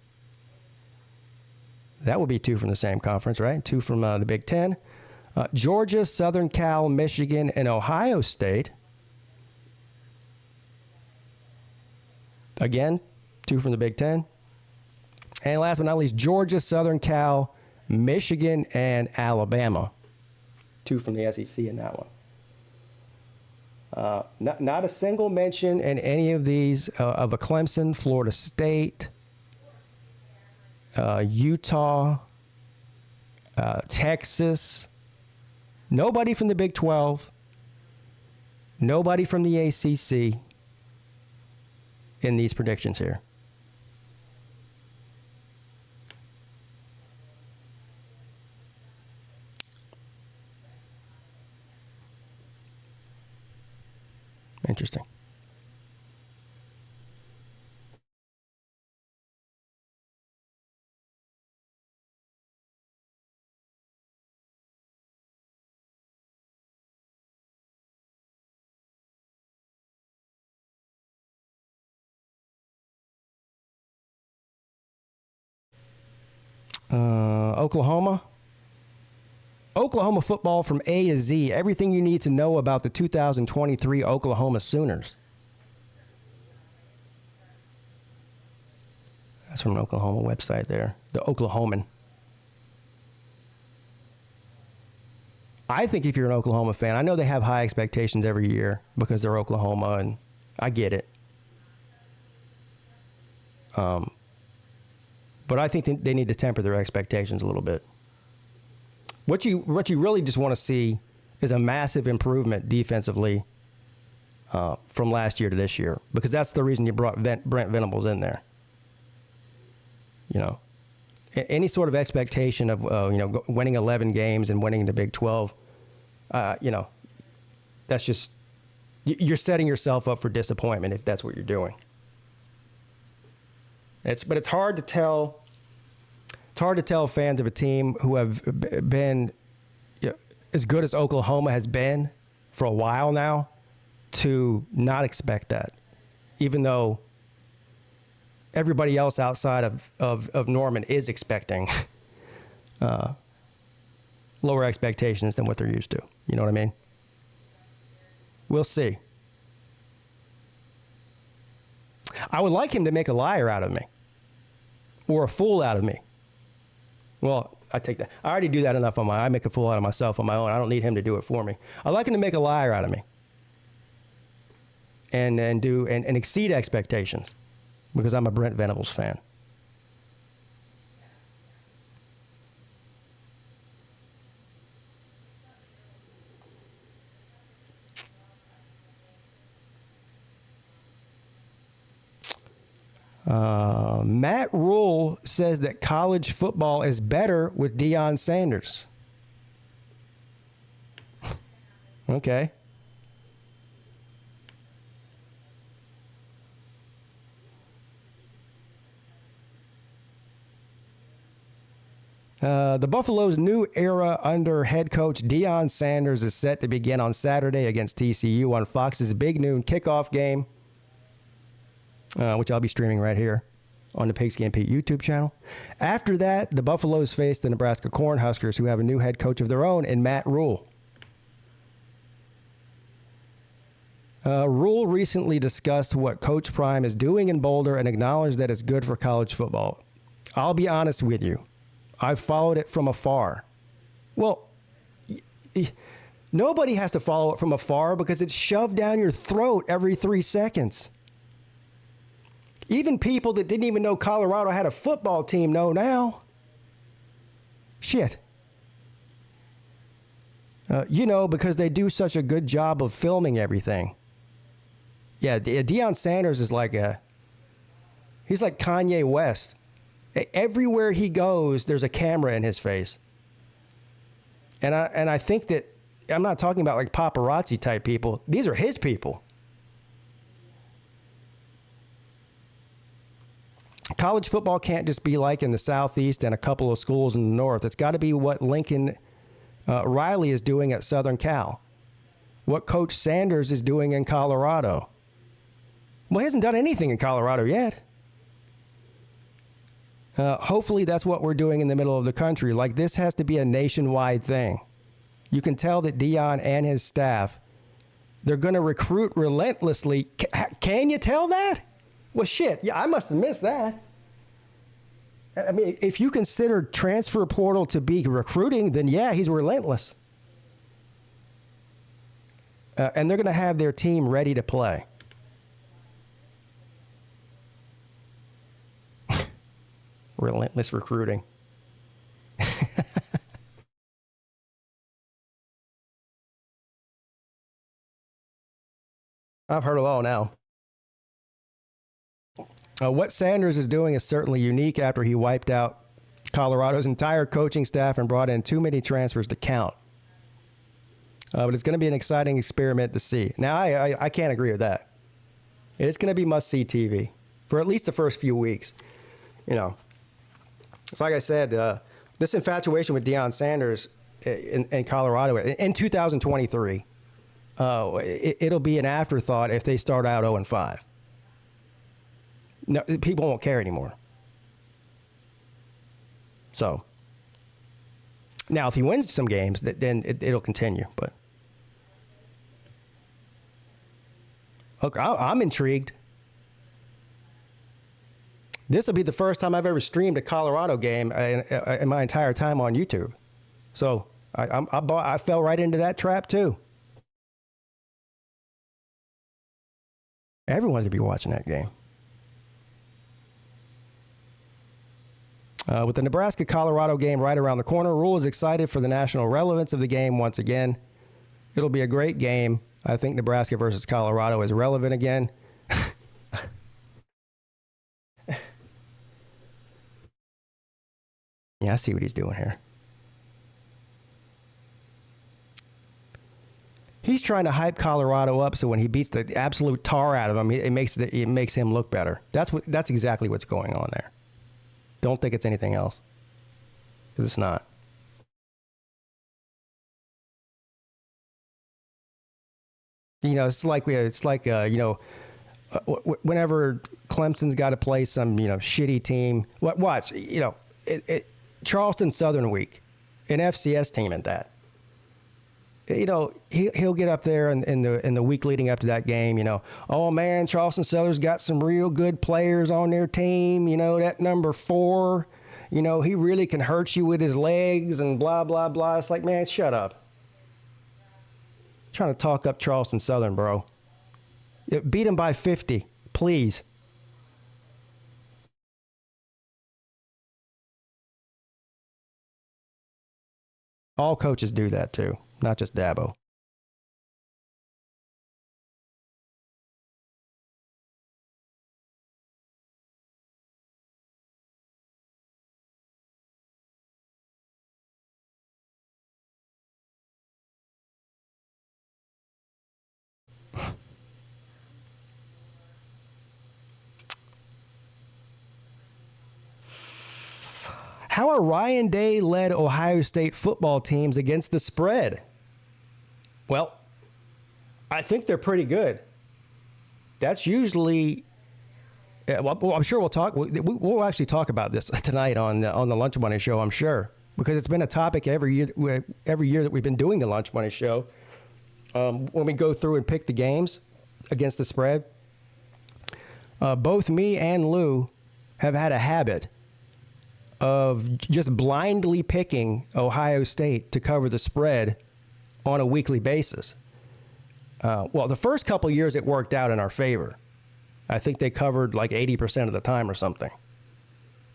That would be 2 from the same conference, right? 2 from the Big Ten. Georgia, Southern Cal, Michigan, and Ohio State. Again, 2 from the Big Ten. And last but not least, Georgia, Southern Cal, Michigan, and Alabama. 2 from the SEC in that one. Not a single mention in any of these of a Clemson, Florida State, Utah, Texas. Nobody from the Big 12. Nobody from the ACC in these predictions here. Interesting. Oklahoma football from A to Z. Everything you need to know about the 2023 Oklahoma Sooners. That's from an Oklahoma website there. The Oklahoman. I think if you're an Oklahoma fan, I know they have high expectations every year because they're Oklahoma, and I get it. But I think they need to temper their expectations a little bit. What you really just want to see is a massive improvement defensively from last year to this year, because that's the reason you brought Brent Venables in there. You know, any sort of expectation of winning 11 games and winning the Big 12, that's just you're setting yourself up for disappointment if that's what you're doing. But it's hard to tell. It's hard to tell fans of a team who have been as good as Oklahoma has been for a while now to not expect that, even though everybody else outside of Norman is expecting lower expectations than what they're used to. You know what I mean? We'll see. I would like him to make a liar out of me or a fool out of me. Well, I take that. I already do that enough on I make a fool out of myself on my own. I don't need him to do it for me. I'd like him to make a liar out of me and exceed expectations because I'm a Brent Venables fan. Matt Rule says that college football is better with Deion Sanders. Okay. The Buffalo's new era under head coach Deion Sanders is set to begin on Saturday against TCU on Fox's Big Noon kickoff game, which I'll be streaming right here on the Pigskin Pete YouTube channel. After that, the Buffaloes face the Nebraska Cornhuskers, who have a new head coach of their own in Matt Rule. Rule recently discussed what Coach Prime is doing in Boulder and acknowledged that it's good for college football. I'll be honest with you. I've followed it from afar. Well, nobody has to follow it from afar because it's shoved down your throat every 3 seconds. Even people that didn't even know Colorado had a football team know now. Shit. Because they do such a good job of filming everything. Yeah, Deion Sanders is he's like Kanye West. Everywhere he goes, there's a camera in his face. And I think that, I'm not talking about like paparazzi type people. These are his people. College football can't just be like in the Southeast and a couple of schools in the North. It's got to be what Lincoln Riley is doing at Southern Cal. What Coach Sanders is doing in Colorado. Well, he hasn't done anything in Colorado yet. Hopefully that's what we're doing in the middle of the country. Like, this has to be a nationwide thing. You can tell that Deion and his staff, they're going to recruit relentlessly. Can you tell that? Well, shit. Yeah, I must have missed that. I mean, if you consider transfer portal to be recruiting, then yeah, he's relentless. And they're going to have their team ready to play. Relentless recruiting. I've heard it all now. What Sanders is doing is certainly unique after he wiped out Colorado's entire coaching staff and brought in too many transfers to count. But it's going to be an exciting experiment to see. Now, I can't agree with that. It's going to be must-see TV for at least the first few weeks. It's like I said, this infatuation with Deion Sanders in Colorado in 2023, it'll be an afterthought if they start out 0-5. No, people won't care anymore. So, now if he wins some games, then it'll continue. But look, I'm intrigued. This will be the first time I've ever streamed a Colorado game in my entire time on YouTube. So I fell right into that trap too. Everyone's going to be watching that game. With the Nebraska-Colorado game right around the corner, Rule is excited for the national relevance of the game once again. It'll be a great game. I think Nebraska versus Colorado is relevant again. Yeah, I see what he's doing here. He's trying to hype Colorado up so when he beats the absolute tar out of him, it makes him look better. That's exactly what's going on there. Don't think it's anything else, because it's not. It's like whenever Clemson's got to play some, shitty team, watch, Charleston Southern week, an FCS team at that. He'll get up there in the week leading up to that game, oh man, Charleston Southern's got some real good players on their team, that number 4, he really can hurt you with his legs and blah, blah, blah. It's like, man, shut up. Trying to talk up Charleston Southern, bro. Beat him by 50, please. All coaches do that too, not just Dabo. How are Ryan Day-led Ohio State football teams against the spread? Well, I think they're pretty good. That's usually, well, I'm sure we'll talk. We'll actually talk about this tonight on the Lunch Money Show, I'm sure, because it's been a topic every year that we've been doing the Lunch Money Show. When we go through and pick the games against the spread, both me and Lou have had a habit of just blindly picking Ohio State to cover the spread on a weekly basis. Well, the first couple of years it worked out in our favor. I think they covered like 80% of the time or something.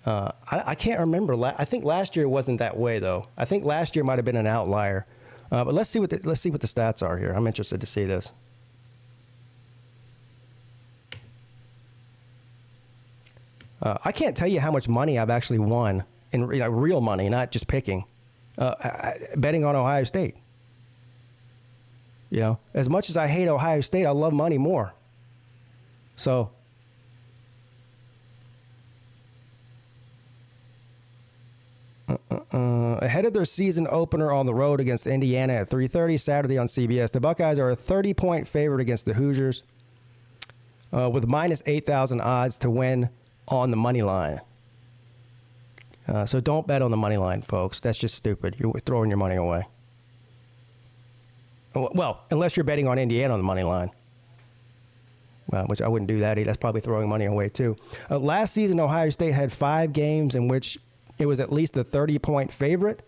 I can't remember. I think last year wasn't that way though. I think last year might have been an outlier. But let's see what the stats are here. I'm interested to see this. I can't tell you how much money I've actually won in real money, not just picking, betting on Ohio State. As much as I hate Ohio State, I love money more. So, ahead of their season opener on the road against Indiana at 3:30 Saturday on CBS, the Buckeyes are a 30-point favorite against the Hoosiers with minus 8,000 odds to win on the money line. So don't bet on the money line, folks. That's just stupid. You're throwing your money away. Well, unless you're betting on Indiana on the money line. Well, which I wouldn't do that either. That's probably throwing money away too. Last season, Ohio State had 5 games in which it was at least a 30-point favorite,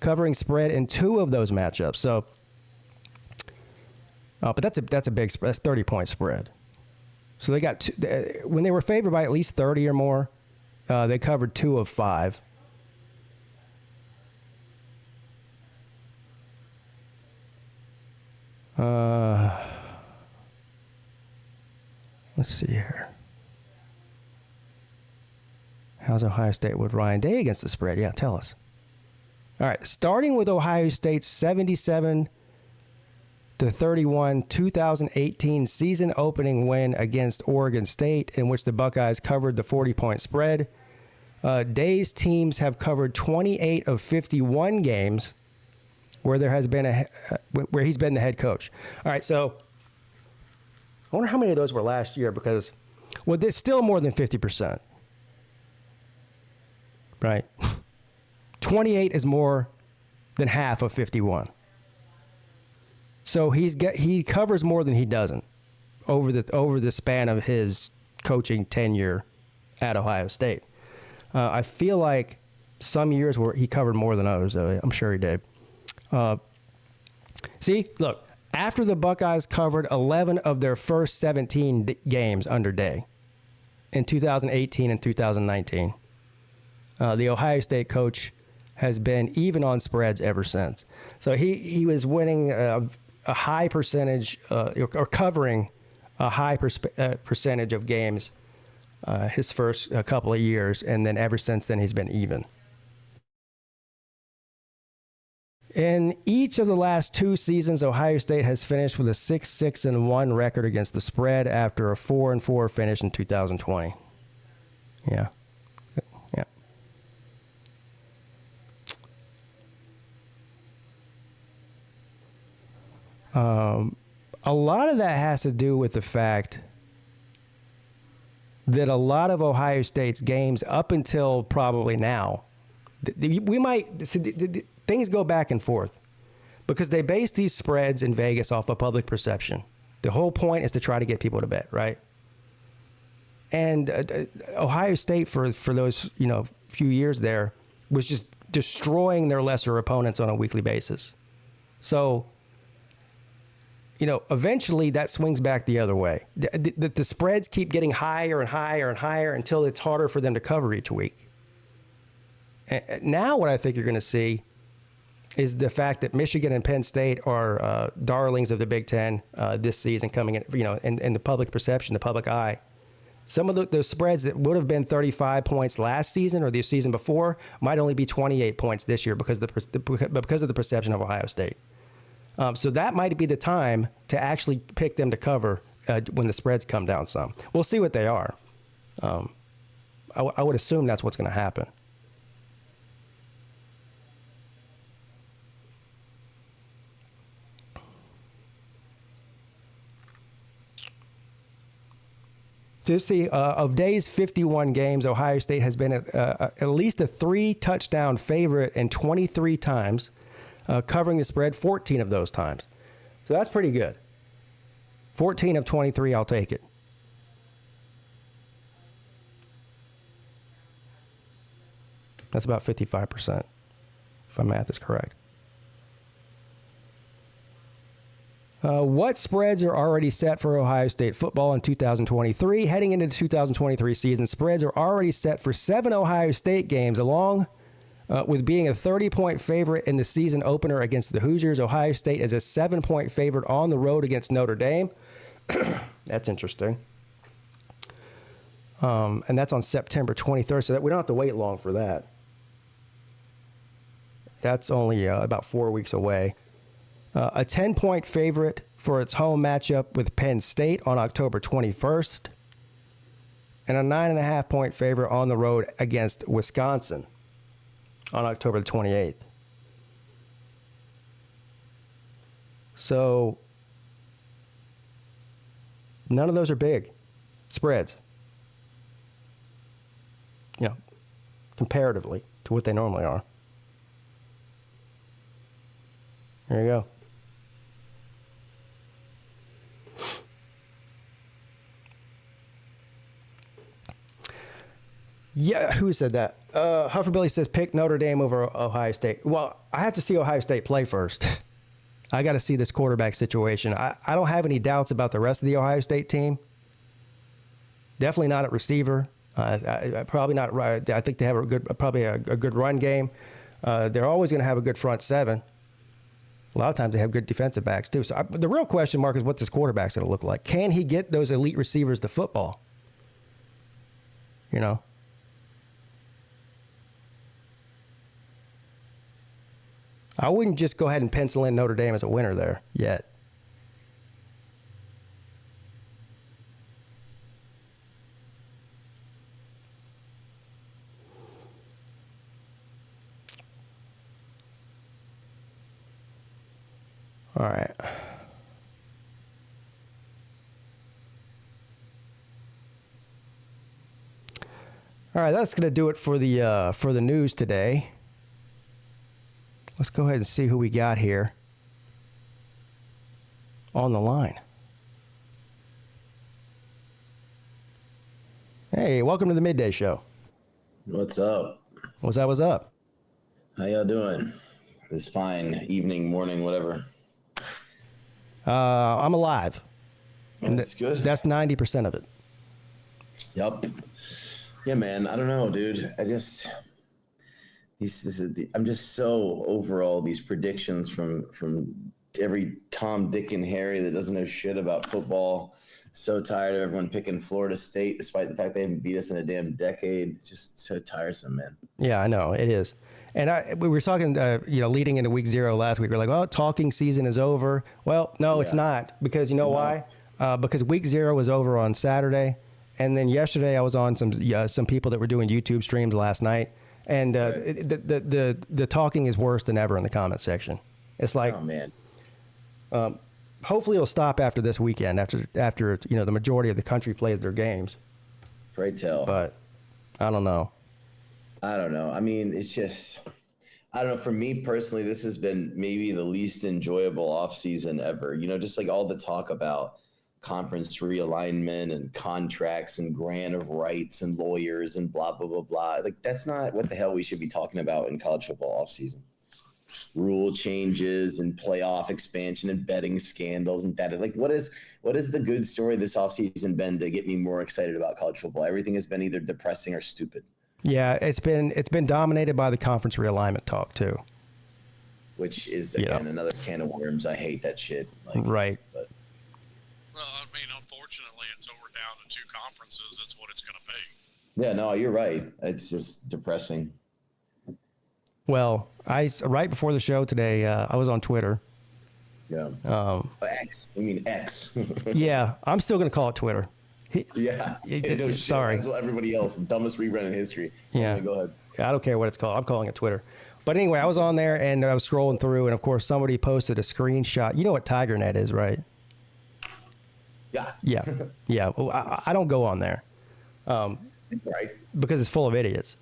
covering spread in 2 of those matchups. So, but that's a big spread. That's 30-point spread. So they got when they were favored by at least 30 or more, they covered 2 of 5. Let's see here. How's Ohio State with Ryan Day against the spread? Yeah, tell us. All right, starting with Ohio State's 77-31 2018 season opening win against Oregon State, in which the Buckeyes covered the 40-point spread. Day's teams have covered 28 of 51 games where there has been where he's been the head coach. All right, so I wonder how many of those were last year, because, well, there's still more than 50%. Right? 28 is more than half of 51. So he covers more than he doesn't over the span of his coaching tenure at Ohio State. I feel like some years where he covered more than others, though. I'm sure he did. See, look, after the Buckeyes covered 11 of their first 17 games under Day in 2018 and 2019, the Ohio State coach has been even on spreads ever since. So he was winning a high percentage or covering a high percentage of games his first couple of years, and then ever since then he's been even. In each of the last 2 seasons, Ohio State has finished with a 6-6-1 record against the spread after a 4-4 finish in 2020. Yeah. Yeah. A lot of that has to do with the fact that a lot of Ohio State's games up until probably now, we might, things go back and forth because they base these spreads in Vegas off of public perception. The whole point is to try to get people to bet, right? And Ohio State for those, few years there was just destroying their lesser opponents on a weekly basis. So, eventually that swings back the other way. The spreads keep getting higher and higher and higher until it's harder for them to cover each week. And now what I think you're going to see is the fact that Michigan and Penn State are darlings of the Big Ten this season coming in the public perception, the public eye. Some of those spreads that would have been 35 points last season or the season before might only be 28 points this year because of the perception of Ohio State. So that might be the time to actually pick them to cover when the spreads come down some. We'll see what they are. I would assume that's what's going to happen. To see, of Day's 51 games, Ohio State has been at least a 3-touchdown favorite in 23 times, covering the spread 14 of those times. So that's pretty good. 14 of 23, I'll take it. That's about 55%, if my math is correct. What spreads are already set for Ohio State football in 2023? Heading into the 2023 season, spreads are already set for 7 Ohio State games, along with being a 30-point favorite in the season opener against the Hoosiers. Ohio State is a 7-point favorite on the road against Notre Dame. That's interesting. And that's on September 23rd, so that we don't have to wait long for that. That's only about 4 weeks away. A 10-point favorite for its home matchup with Penn State on October 21st. And a 9.5-point favorite on the road against Wisconsin on October 28th. So, none of those are big spreads, comparatively to what they normally are. There you go. Yeah, who said that? Hufferbilly says pick Notre Dame over Ohio State. Well, I have to see Ohio State play first. I got to see this quarterback situation. I don't have any doubts about the rest of the Ohio State team. Definitely not at receiver. Probably not right. I think they have probably a good run game. They're always going to have a good front seven. A lot of times they have good defensive backs too. So the real question mark is what this quarterback's going to look like. Can he get those elite receivers to football? I wouldn't just go ahead and pencil in Notre Dame as a winner there yet. All right. All right, that's going to do it for the news today. Let's go ahead and see who we got here on the line. Hey, welcome to the Midday Show. What's up? What's up? How y'all doing? This fine evening, morning, whatever. I'm alive. And that's good. That's 90% of it. Yup. Yeah, man. I don't know, dude. I'm just so over all these predictions from every Tom, Dick, and Harry that doesn't know shit about football. So tired of everyone picking Florida State, despite the fact they haven't beat us in a damn decade. It's just so tiresome, man. Yeah, I know it is. And we were talking, leading into week 0 last week. We're like, well, talking season is over. Well, no, it's not, because you know why? Because week 0 was over on Saturday, and then yesterday I was on some people that were doing YouTube streams last night, and the talking is worse than ever in the comment section. It's like, oh man. Hopefully it'll stop after this weekend, after the majority of the country plays their games. Pray tell. But I don't know. I mean, it's just, I don't know. For me personally, this has been maybe the least enjoyable offseason ever. You know, just like all the talk about conference realignment and contracts and grant of rights and lawyers and blah, blah, blah, blah. Like, that's not what the hell we should be talking about in college football offseason. Rule changes and playoff expansion and betting scandals and that. Like, what is the good story this offseason been to get me more excited about college football? Everything has been either depressing or stupid. Yeah, it's been dominated by the conference realignment talk too. Which is, again, another can of worms. I hate that shit. Like, right. Well, I mean, unfortunately, until we're down to 2 conferences, that's what it's going to be. Yeah, no, you're right. It's just depressing. Well, right before the show today, I was on Twitter. Yeah. X. I mean X. Yeah, I'm still going to call it Twitter. Yeah. Sorry. That's what everybody else. Dumbest rebrand in history. Yeah. Go ahead. I don't care what it's called. I'm calling it Twitter. But anyway, I was on there and I was scrolling through, and of course, somebody posted a screenshot. You know what TigerNet is, right? Yeah. Yeah. Yeah. Well, I don't go on there. It's right. Because it's full of idiots.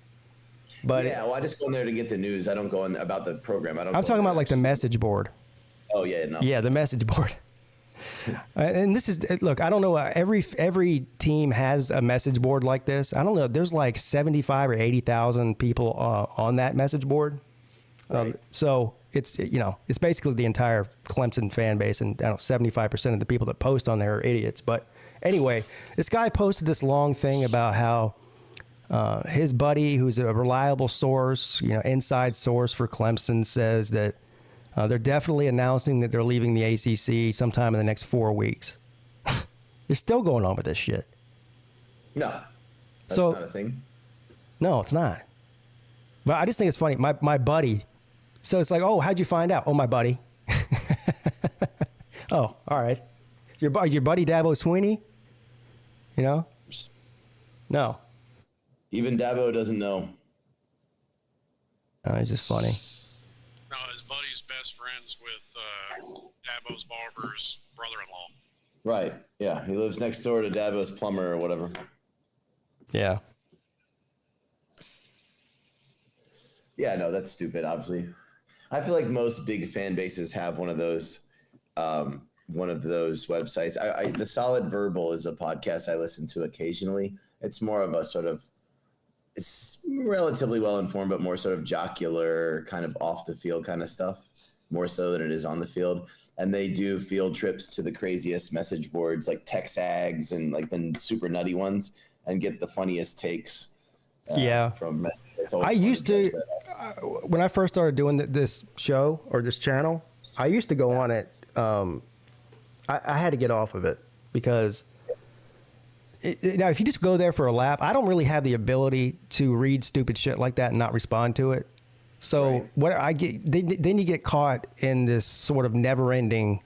But yeah, well, I just go in there to get the news. I don't go in about the program. I'm talking about like the message board. Oh yeah, no. Yeah, the message board. And this is, look, I don't know. Every team has a message board like this. I don't know. There's like 75 or 80,000 people on that message board. Right. So it's, it's basically the entire Clemson fan base, and 75% of the people that post on there are idiots. But anyway, this guy posted this long thing about how his buddy, who's a reliable source, inside source for Clemson, says that they're definitely announcing that they're leaving the ACC sometime in the next 4 weeks. They're still going on with this shit. No, that's not a thing. No, it's not. But I just think it's funny. My buddy. So it's like, oh, how'd you find out? Oh, my buddy. Oh, all right. Your buddy Dabo Sweeney? No. Even Dabo doesn't know. It's just funny. No, his buddy's best friends with Dabo's barber's brother-in-law. Right. Yeah. He lives next door to Dabo's plumber or whatever. Yeah. Yeah, no, that's stupid, obviously. I feel like most big fan bases have one of those websites. The Solid Verbal is a podcast I listen to occasionally. It's more of a sort of, it's relatively well informed, but more sort of jocular, kind of off the field kind of stuff, more so than it is on the field. And they do field trips to the craziest message boards like Texags and like the super nutty ones, and get the funniest takes. From message. I used to, when I first started doing this show or this channel, I used to go on it. I had to get off of it because now if you just go there for a lap, I don't really have the ability to read stupid shit like that and not respond to it. So right. What I get, then you get caught in this sort of never-ending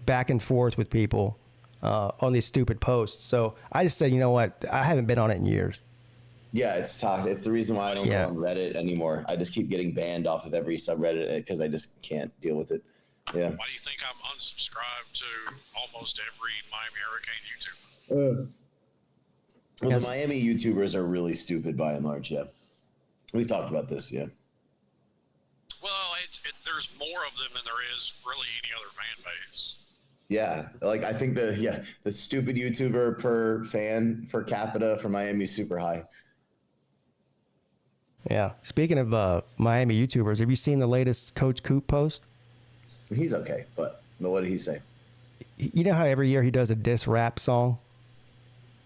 back and forth with people on these stupid posts. So I just said, you know what? I haven't been on it in years. Yeah, it's toxic. It's the reason why I don't go on Reddit anymore. I just keep getting banned off of every subreddit because I just can't deal with it. Yeah. Why do you think I'm unsubscribed to almost every Miami Hurricane YouTuber? Well, the Miami YouTubers are really stupid by and large, yeah. We've talked about this, yeah. Well, there's more of them than there is really any other fan base. Yeah, like I think the stupid YouTuber per fan per capita for Miami is super high. Yeah. Speaking of Miami YouTubers, have you seen the latest Coach Coop post? He's okay, but what did he say? You know how every year he does a diss rap song?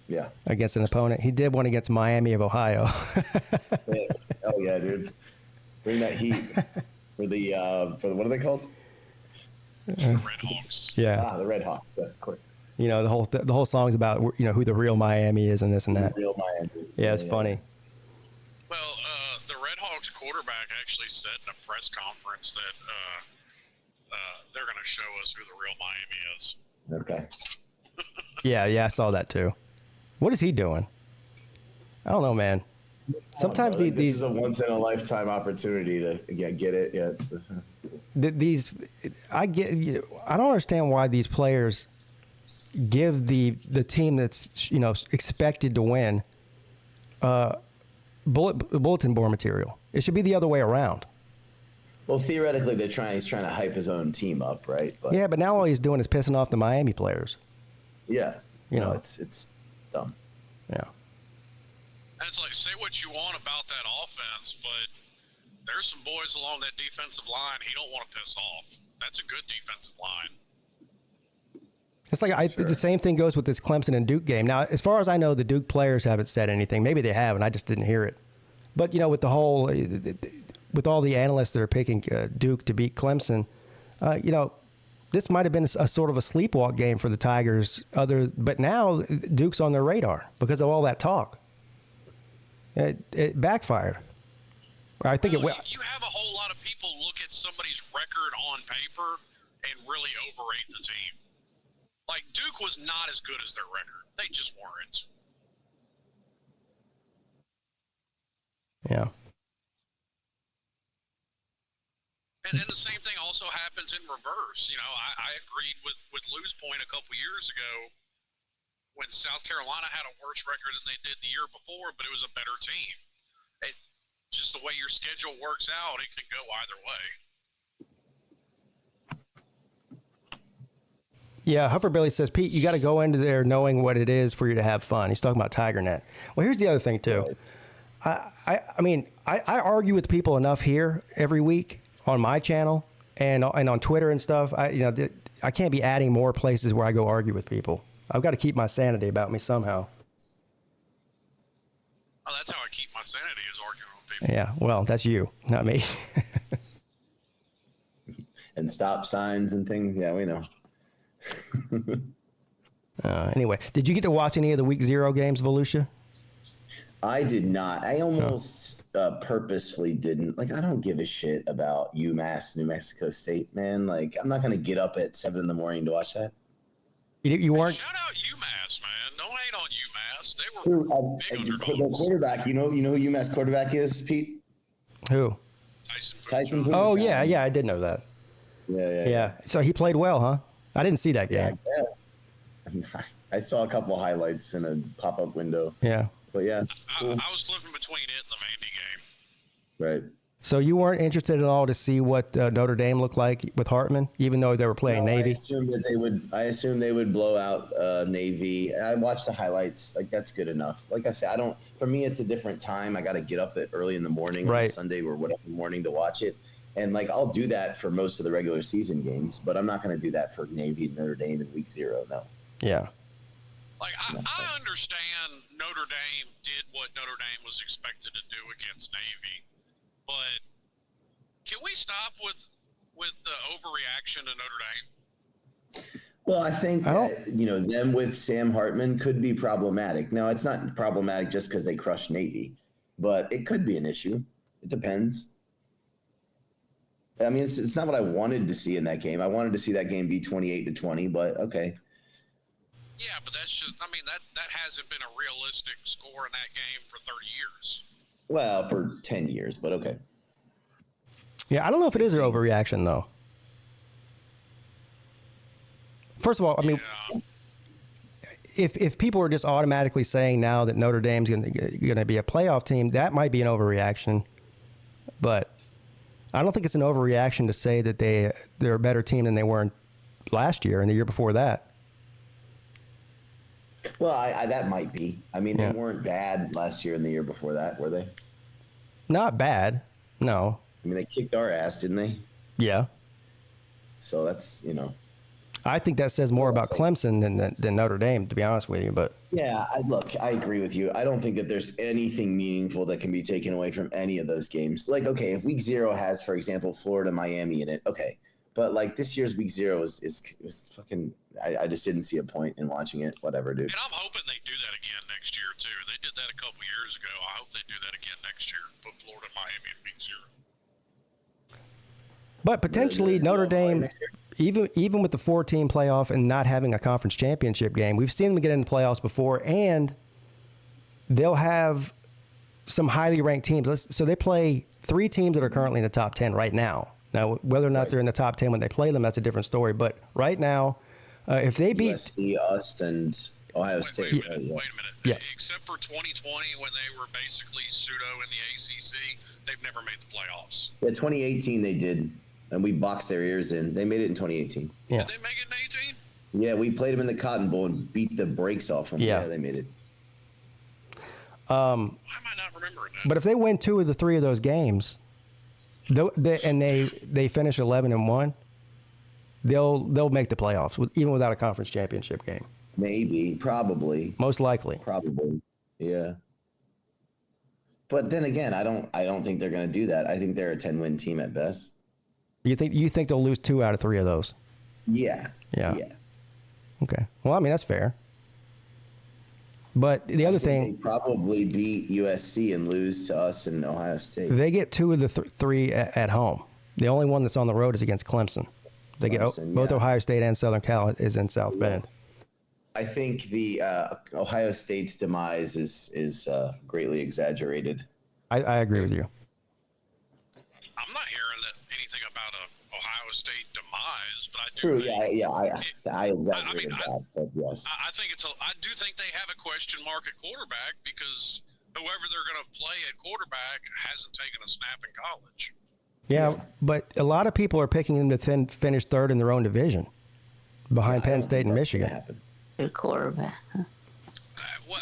Yeah. Against an opponent? He did one against Miami of Ohio. Yeah. Oh yeah, dude. Bring that heat for the what are they called? The Red Hawks. Yeah. The Red Hawks. Yes, of course. You know, the whole song's about who the real Miami is and this and that. The real Miami. Yeah, it's funny. Well, the Red Hawks quarterback actually said in a press conference that they're going to show us who the real Miami is. Okay. Yeah, I saw that too. What is he doing? I don't know, man. Sometimes this is a once in a lifetime opportunity to get it. Yeah, it's I don't understand why these players give the team that's expected to win bulletin board material. It should be the other way around. Well, theoretically, he's trying to hype his own team up, right? But, yeah, but now all he's doing is pissing off the Miami players. Yeah. You know, it's dumb. Yeah. And it's like, say what you want about that offense, but there's some boys along that defensive line he don't want to piss off. That's a good defensive line. It's like the same thing goes with this Clemson and Duke game. Now, as far as I know, the Duke players haven't said anything. Maybe they have, and I just didn't hear it. But, with the whole, with all the analysts that are picking Duke to beat Clemson, this might have been a sort of a sleepwalk game for the Tigers. But now Duke's on their radar because of all that talk. It backfired. I think you have a whole lot of people look at somebody's record on paper and really overrate the team. Like, Duke was not as good as their record. They just weren't. Yeah. And the same thing also happens in reverse. I agreed with Lou's point a couple years ago when South Carolina had a worse record than they did the year before, but it was a better team. Just the way your schedule works out, it can go either way. Yeah, Hufferbilly says, Pete, you got to go into there knowing what it is for you to have fun. He's talking about TigerNet. Well, here's the other thing, too. I mean, I argue with people enough here every week on my channel and on Twitter and stuff. I can't be adding more places where I go argue with people. I've got to keep my sanity about me somehow. Oh, that's how I keep my sanity, is arguing with people. Yeah, well, that's you, not me. And stop signs and things. Yeah, we know. Anyway, did you get to watch any of the Week 0 games, Volusia? I did not. I almost purposefully didn't. Like, I don't give a shit about UMass, New Mexico State, man. Like, I'm not going to get up at 7 in the morning to watch that. You weren't? Shout out UMass, man. Don't hate on UMass. They were big underdogs. The quarterback, you know who UMass quarterback is, Pete? Who? Tyson Poon. Oh, yeah, I did know that. Yeah. So he played well, huh? I didn't see that game. Yeah, I saw a couple highlights in a pop-up window. Yeah. But yeah. I was flipping between it and the Vandy game. Right. So you weren't interested at all to see what Notre Dame looked like with Hartman, even though they were playing Navy? I assumed they would blow out Navy. I watched the highlights. Like, that's good enough. Like I said, for me, it's a different time. I got to get up at early in the morning on Sunday or whatever morning to watch it. And, like, I'll do that for most of the regular season games, but I'm not going to do that for Navy and Notre Dame in Week 0, no. Yeah. Like, I understand Notre Dame did what Notre Dame was expected to do against Navy, but can we stop with the overreaction to Notre Dame? Well, I think that, them with Sam Hartman could be problematic. Now, it's not problematic just because they crushed Navy, but it could be an issue. It depends. I mean, it's not what I wanted to see in that game. I wanted to see that game be 28-20, but okay. Yeah, but that's just, that hasn't been a realistic score in that game for 30 years. Well, for 10 years, but okay. Yeah, I don't know if it is an overreaction, though. First of all, I mean, if people are just automatically saying now that Notre Dame's going to be a playoff team, that might be an overreaction. But I don't think it's an overreaction to say that they're a better team than they were last year and the year before that. Well, that might be. I mean, they weren't bad last year and the year before that, were they? Not bad, no. I mean, they kicked our ass, didn't they? Yeah. So that's, I think that says more about Clemson than Notre Dame, to be honest with you. But yeah, I agree with you. I don't think that there's anything meaningful that can be taken away from any of those games. Like, okay, if Week 0 has, for example, Florida, Miami in it, okay. But, like, this year's Week 0 was fucking – I just didn't see a point in watching it. Whatever, dude. And I'm hoping they do that again next year, too. They did that a couple years ago. I hope they do that again next year. Put Florida, Miami in Week 0. But potentially Notre Dame – Even with the 4-team playoff and not having a conference championship game, we've seen them get into playoffs before, and they'll have some highly ranked teams. So they play 3 teams that are currently in the top 10 right now. Now, whether or not they're in the top 10 when they play them, that's a different story. But right now, If they beat USC, us, and Ohio State. Wait a minute. Yeah. Except for 2020 when they were basically pseudo in the ACC, they've never made the playoffs. Yeah, 2018 they did, and we boxed their ears in. They made it in 2018. Yeah. Did they make it in 18? Yeah, we played them in the Cotton Bowl and beat the brakes off them. Yeah. They made it. Why am I not remembering that? But if they win 2 of the 3 of those games, they finish 11-1, they'll make the playoffs even without a conference championship game. Maybe, probably, Most likely. probably, yeah. But then again, I don't think they're going to do that. I think they're a 10-win team at best. You think they'll lose 2 out of 3 of those? Yeah. Yeah. Yeah. Okay. Well, I mean, that's fair. But the other They thing, probably beat USC and lose to us in Ohio State. they get 2 of the 3 at home. The only one that's on the road is against Clemson. They get Clemson, both yeah. Ohio State and Southern Cal is in South Bend. I think the Ohio State's demise is greatly exaggerated. I agree with you. I'm not hearing anything about a Ohio State demise, but I do True. think I exaggerated that. But yes. I think I do think they have a question mark at quarterback because whoever they're going to play at quarterback hasn't taken a snap in college. Yeah, but a lot of people are picking them to finish 3rd in their own division, behind I Penn don't State think and that's gonna Michigan. happen. Good quarterback. Huh? Well,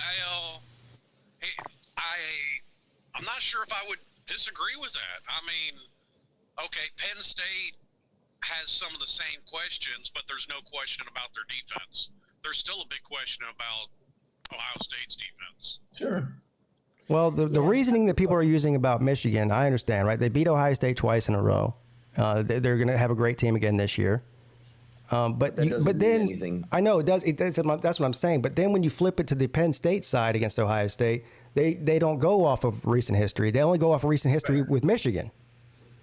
I'm not sure if I would disagree with that. I mean, okay, Penn State has some of the same questions, but there's no question about their defense. There's still a big question about Ohio State's defense. Sure. Well, the reasoning that people are using about Michigan, I understand, right? They beat Ohio State twice in a row. They're going to have a great team again this year. But That doesn't but mean then anything. I know it does. That's what I'm saying. But then when you flip it to the Penn State side against Ohio State, they don't go off of recent history. They only go off of recent history with Michigan.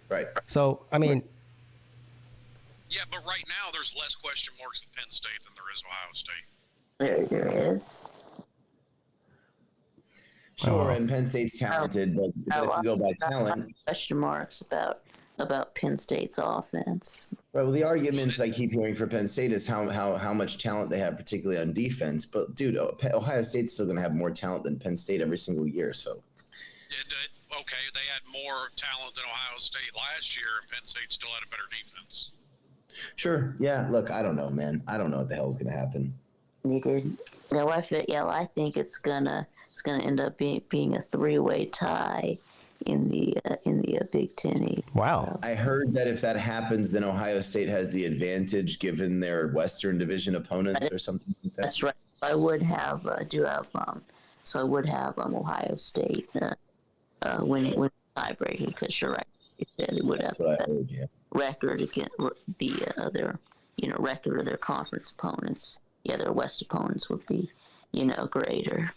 Right. So I mean, Yeah, but right now there's less question marks at Penn State than there is Ohio State. There is. Sure, and Penn State's talented, but if you go by talent, Question marks about Penn State's offense. right? Well, the arguments I keep hearing for Penn State is how much talent they have, particularly on defense. But dude, Ohio State's still going to have more talent than Penn State every single year. So Okay, they had more talent than Ohio State last year, and Penn State still had a better defense. sure, yeah. Look, I don't know, man. I don't know what the hell's going to happen. They did. No, I think it's gonna end up being a 3-way tie in the Big Ten East. wow. I heard that if that happens, then Ohio State has the advantage given their Western Division opponents or something like that. That's right. I would have Ohio State winning tiebreaker because you're right. You said it would have That's what I heard. Yeah. record against their record of their conference opponents. Yeah, their West opponents would be greater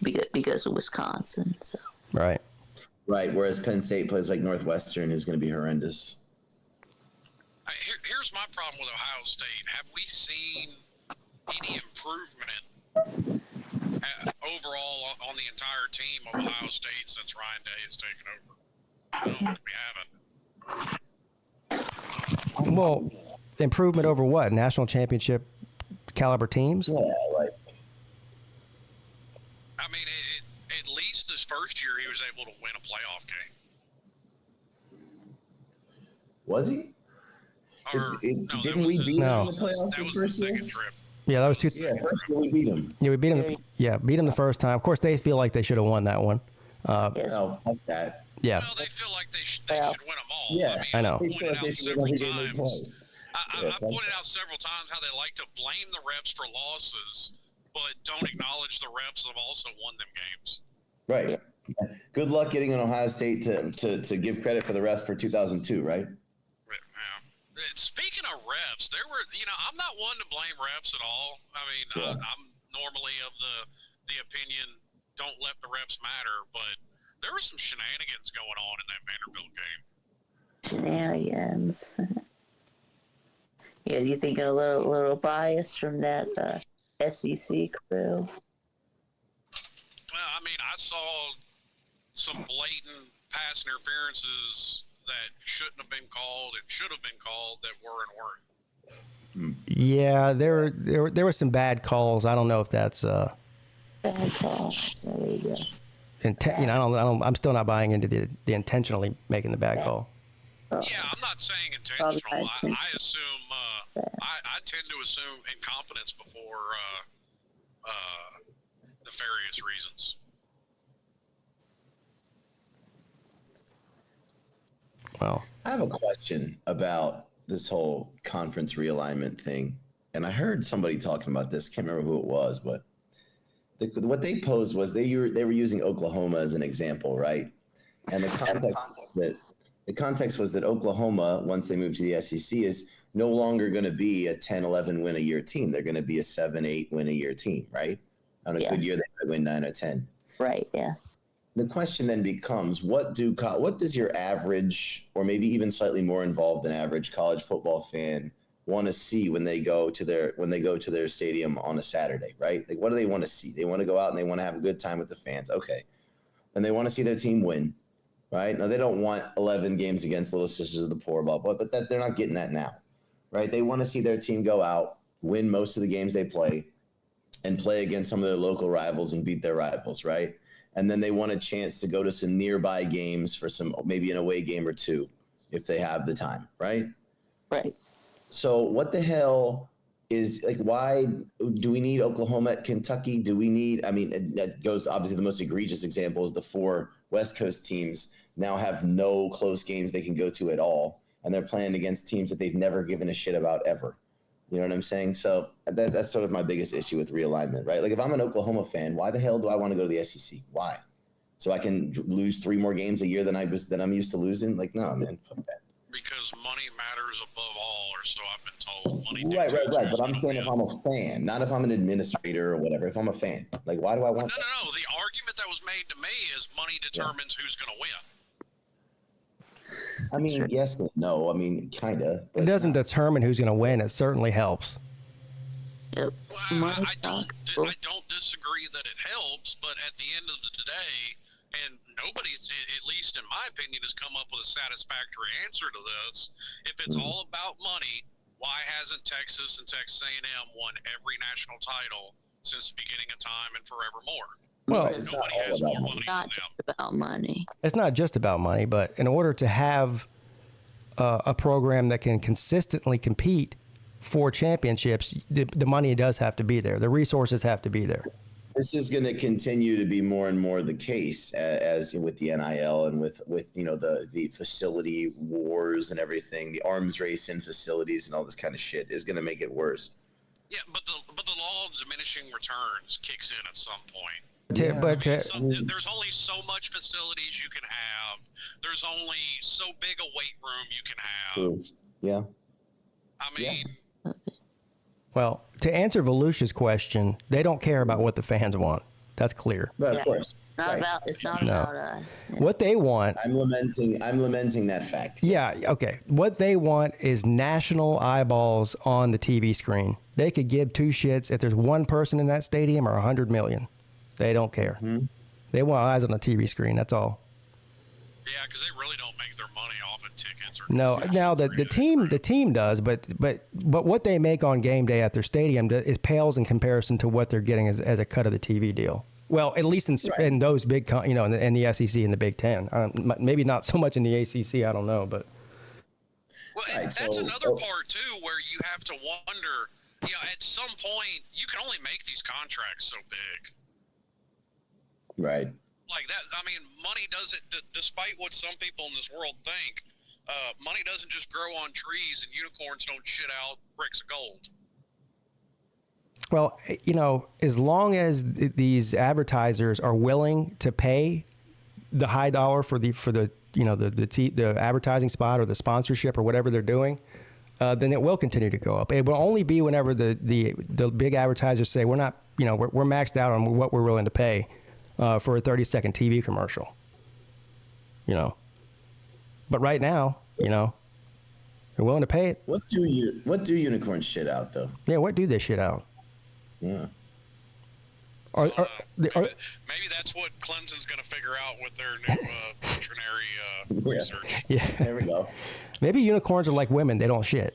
because of Wisconsin. So Right. Right. Whereas Penn State plays like Northwestern, who's going to be horrendous. Here's my problem with Ohio State. Have we seen any improvement overall on the entire team of Ohio State since Ryan Day has taken over? No, we haven't. Well, improvement over what? National championship caliber teams? Yeah, like I mean, at least this first year he was able to win a playoff game. was he? Or, no, that Didn't was we his- beat No. him in the playoffs That his was first the year? second trip. Yeah, that was two. Yeah, first year we beat him. Yeah, we beat them. Yeah, beat them the first time. Of course, they feel like they should have won that one. yes, Oh, fuck that. Yeah. Well, they feel like they should Well, win them all. Yeah, I know. They Pointed feel like out they should several win every game they times. play. I Yeah, pointed out several times how they like to blame the refs for losses, but don't acknowledge the refs have also won them games. Right. Yeah. Yeah. Good luck getting an Ohio State to give credit for the rest for 2002, right? Yeah. Speaking of refs, there were, I'm not one to blame refs at all. I mean, Yeah. I'm normally of the opinion, don't let the refs matter, but there were some shenanigans going on in that Vanderbilt game. shenanigans. Yeah, you think a little bias from that SEC crew? Well, I mean, I saw some blatant pass interferences that shouldn't have been called and should have been called that were and weren't. Yeah, there were some bad calls. I don't know if that's Bad call. There you go. I'm still not buying into the intentionally making the bad call. Yeah, I'm not saying Probably intentional. I intentional. assume I tend to assume incompetence before nefarious reasons. Well, I have a question about this whole conference realignment thing, and I heard somebody talking about this. Can't remember who it was, but what they posed was they were using Oklahoma as an example, right? And the context was that Oklahoma, once they moved to the SEC, is no longer going to be a 10, 11 win a year team. They're going to be a 7, 8 win a year team, right? On a good year, they might win 9 or 10. Right, yeah. The question then becomes, what does your average, or maybe even slightly more involved than average, college football fan want to see when they go to their stadium on a Saturday, right? Like, what do they want to see? They want to go out and they want to have a good time with the fans, okay? And they want to see their team win, right? Now, they don't want 11 games against Little Sisters of the Poor, but they're not getting that now, right? They want to see their team go out, win most of the games they play, and play against some of their local rivals and beat their rivals, right? And then they want a chance to go to some nearby games for maybe an away game or two if they have the time, right? Right. So what the hell is, like, why do we need Oklahoma at Kentucky? That goes, obviously the most egregious example is the 4 West Coast teams now have no close games they can go to at all. And they're playing against teams that they've never given a shit about ever. You know what I'm saying? So that's sort of my biggest issue with realignment, right? Like, if I'm an Oklahoma fan, why the hell do I want to go to the SEC? Why? So I can lose 3 more games a year than I'm used to losing? Like, no, man, fuck that. Because money matters above all, or so I've been told. Money Right. But I'm saying if I'm a fan, not if I'm an administrator or whatever. If I'm a fan, like, why do I want that? No. The argument that was made to me is money determines who's going to win. I mean, yes and no. I mean, kind of. it doesn't determine who's going to win. It certainly helps. Yep. Well, Money I don't talks. disagree that it helps, but at the end of the day, and nobody's, at least in my opinion, has come up with a satisfactory answer to this. If it's all about money, why hasn't Texas and Texas A&M won every national title since the beginning of time and forevermore? Well, It's not Nobody all has about more money. money Not than just them. about money. it's not just about money, but in order to have a program that can consistently compete for championships, the money does have to be there. The resources have to be there. This is going to continue to be more and more the case as with the NIL and with the facility wars and everything. The arms race in facilities and all this kind of shit is going to make it worse. Yeah, but the law of diminishing returns kicks in at some point. There's There's only so much facilities you can have. There's only so big a weight room you can have. Yeah. I mean, well, to answer Volusia's question, they don't care about what the fans want. That's clear. But of course. Right. It's not No. about us. Yeah. What they want, I'm lamenting that fact. yeah, okay. What they want is national eyeballs on the TV screen. They could give 2 shits if there's 1 person in that stadium or 100 million. They don't care. They want eyes on the TV screen. That's all. yeah, because they really don't make their money off of tickets. Or No, now the team does, but what they make on game day at their stadium is pales in comparison to what they're getting as a cut of the TV deal. Well, at least in those big, in the SEC and the Big Ten. Maybe not so much in the ACC. I don't know, but. Well, and that's another part too, where you have to wonder. At some point, you can only make these contracts so big. Right. Like that. I mean, money doesn't. Despite what some people in this world think, money doesn't just grow on trees, and unicorns don't shit out bricks of gold. Well, as long as these advertisers are willing to pay the high dollar for the advertising spot or the sponsorship or whatever they're doing, then it will continue to go up. It will only be whenever the big advertisers say we're not, we're maxed out on what we're willing to pay for a 30-second TV commercial. But right now, they're willing to pay it. What do unicorns shit out though? Yeah, what do they shit out? Yeah. Maybe that's what Clemson's going to figure out with their new veterinary research. Yeah. There we go. Maybe unicorns are like women; they don't shit.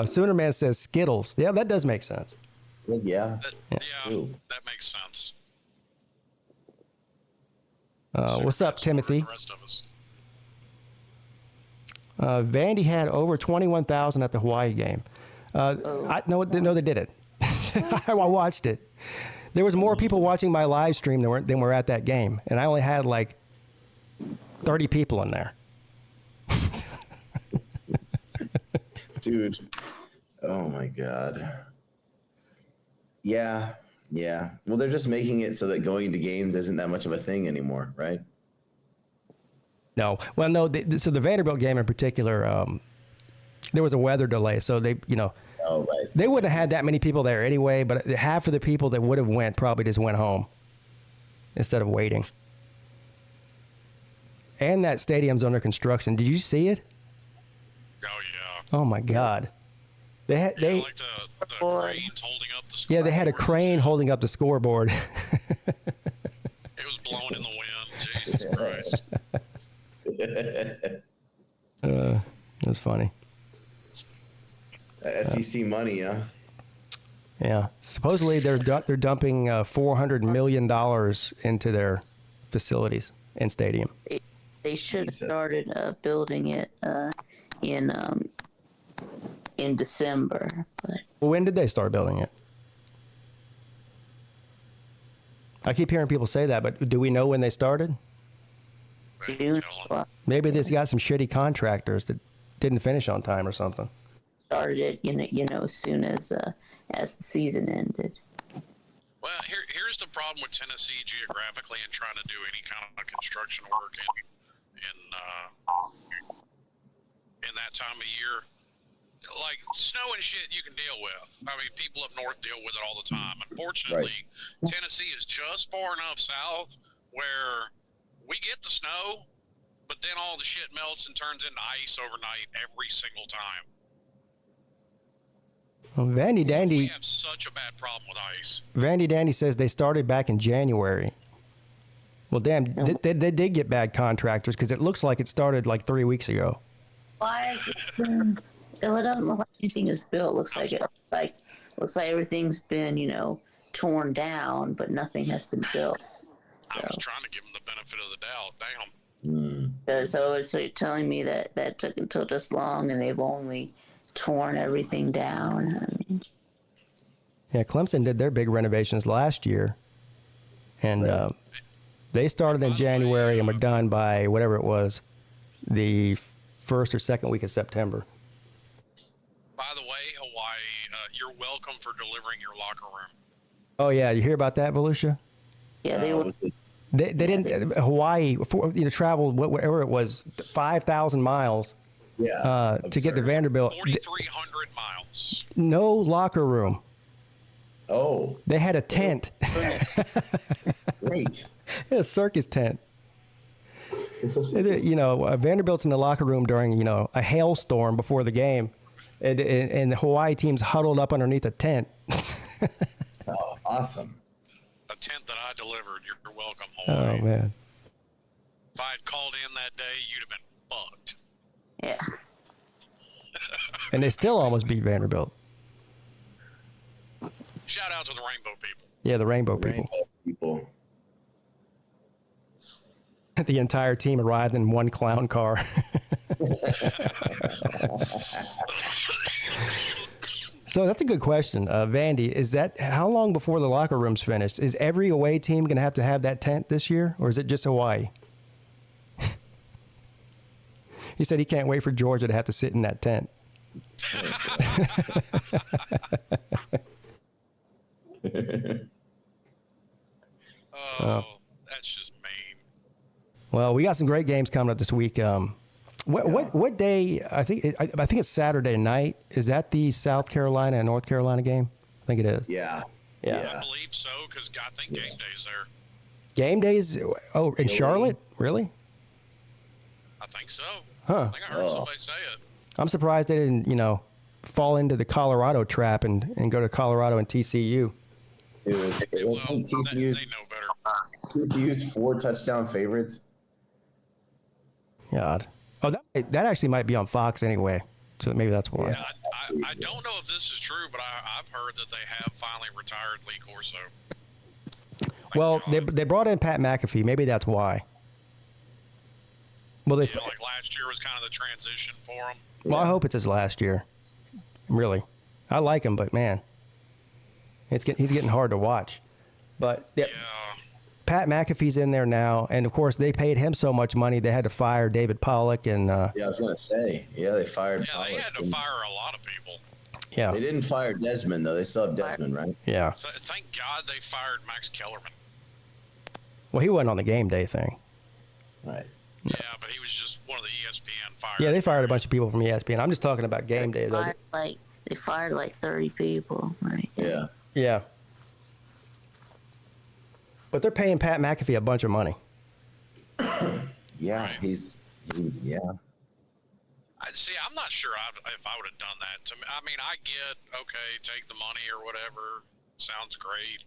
Sooner Man says Skittles. Yeah, that does make sense. Yeah. That makes sense. What's up, Timothy? The rest of us. Vandy had over 21,000 at the Hawaii game. No, they didn't. I watched it. There was more people watching my live stream than were at that game, and I only had like 30 people in there. Dude. Oh my God. Yeah. Well, they're just making it so that going to games isn't that much of a thing anymore, right? No. Well, no. So the Vanderbilt game in particular, there was a weather delay, so they, Oh, right. they wouldn't have had that many people there anyway. But half of the people that would have went probably just went home instead of waiting. And that stadium's under construction. Did you see it? Oh yeah. Oh my God. They Like the cranes holding up the scoreboard. Yeah, they had a crane holding up the scoreboard. It was blowing in the wind. Jesus Christ. It was funny. SEC money, huh? Yeah. Supposedly they're dumping $400 million into their facilities and stadium. They should have started building it in December. But When did they start building it? I keep hearing people say that, but do we know when they started? June Maybe they got some shitty contractors that didn't finish on time or something. started it, as soon as the season ended. Well, here's the problem with Tennessee geographically and trying to do any kind of construction work in that time of year. Like snow and shit you can deal with. I mean, people up north deal with it all the time. Unfortunately, Tennessee is just far enough south where we get the snow, but then all the shit melts and turns into ice overnight every single time. Well, Vandy We Dandy have such a bad problem with ice. Vandy Dandy says they started back in January. Well, damn, they did get bad contractors because it looks like it started like 3 weeks ago. Why is it? It doesn't look like anything is built. Looks like everything's been, torn down, but nothing has been built. I was trying to give them the benefit of the doubt. Damn. So you're telling me that took this long, and they've only torn everything down? I mean, Yeah, Clemson did their big renovations last year, and they started in January and were done by whatever it was, the first or second week of September. By the way, Hawaii, you're welcome for delivering your locker room. Oh yeah, you hear about that, Volusia? yeah, they were. They didn't Hawaii traveled whatever it was 5,000 miles to get to Vanderbilt. 4,300 miles. No locker room. Oh, They had a tent. great. A circus tent. Vanderbilt's in the locker room during a hailstorm before the game, and the Hawaii team's huddled up underneath a tent. Oh, awesome. A tent that I delivered. You're welcome, Hawaii. Oh man. If I had called in that day, you'd have been fucked. Yeah. And they still almost beat Vanderbilt. Shout out to the Rainbow people. Yeah, the Rainbow people. People. The entire team arrived in one clown car. So that's a good question, Vandy. Is that how long before the locker room's finished? Is every away team going to have that tent this year, or is it just Hawaii? He said he can't wait for Georgia to have to sit in that tent. That's just mean. Well, we got some great games coming up this week. What day? I think it's Saturday night. Is that the South Carolina and North Carolina game? I think it is. Yeah. I believe so, because I think game day's there. Game days? Oh, in Charlotte? Really? I think so. Huh. I think I heard somebody say it. I'm surprised they didn't, fall into the Colorado trap and go to Colorado and TCU. Dude, Well, they know better. TCU's 4 touchdown favorites. God. Oh, that actually might be on Fox anyway. So maybe that's why. Yeah, I don't know if this is true, but I've heard that they have finally retired Lee Corso. Well, they brought in Pat McAfee. Maybe that's why. Well, like last year was kind of the transition for him. Well, I hope it's his last year. Really, I like him, but man, he's getting hard to watch. But yeah. Pat McAfee's in there now, and of course they paid him so much money they had to fire David Pollock and. Yeah, I was gonna say. Yeah, they fired. Yeah, Pollock they had to fire a lot of people. Yeah. They didn't fire Desmond though. They still have Desmond, right? Yeah. Thank God they fired Max Kellerman. Well, he wasn't on the game day thing. Right. Yeah, but he was just one of the ESPN fires. Yeah, they fired a bunch of people from ESPN. I'm just talking about game day. They fired like 30 people, right? Yeah. Yeah. But they're paying Pat McAfee a bunch of money. Yeah, Right. yeah. See, I'm not sure if I would have done that. To me, I mean, I get, okay, take the money or whatever. Sounds great.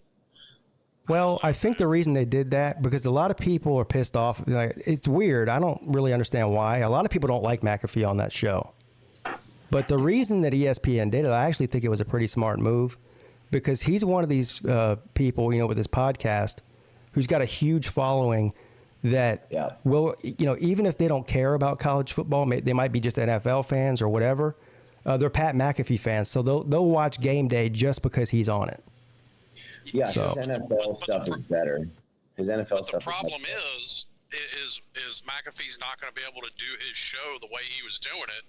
Well, I think the reason they did that because a lot of people are pissed off. Like, it's weird. I don't really understand why. A lot of people don't like McAfee on that show. But the reason that ESPN did it, I actually think it was a pretty smart move because he's one of these people, with his podcast who's got a huge following that will, even if they don't care about college football, they might be just NFL fans or whatever. They're Pat McAfee fans. So they'll watch game day just because he's on it. Yeah, his NFL stuff is better. His NFL stuff. The problem is McAfee's not going to be able to do his show the way he was doing it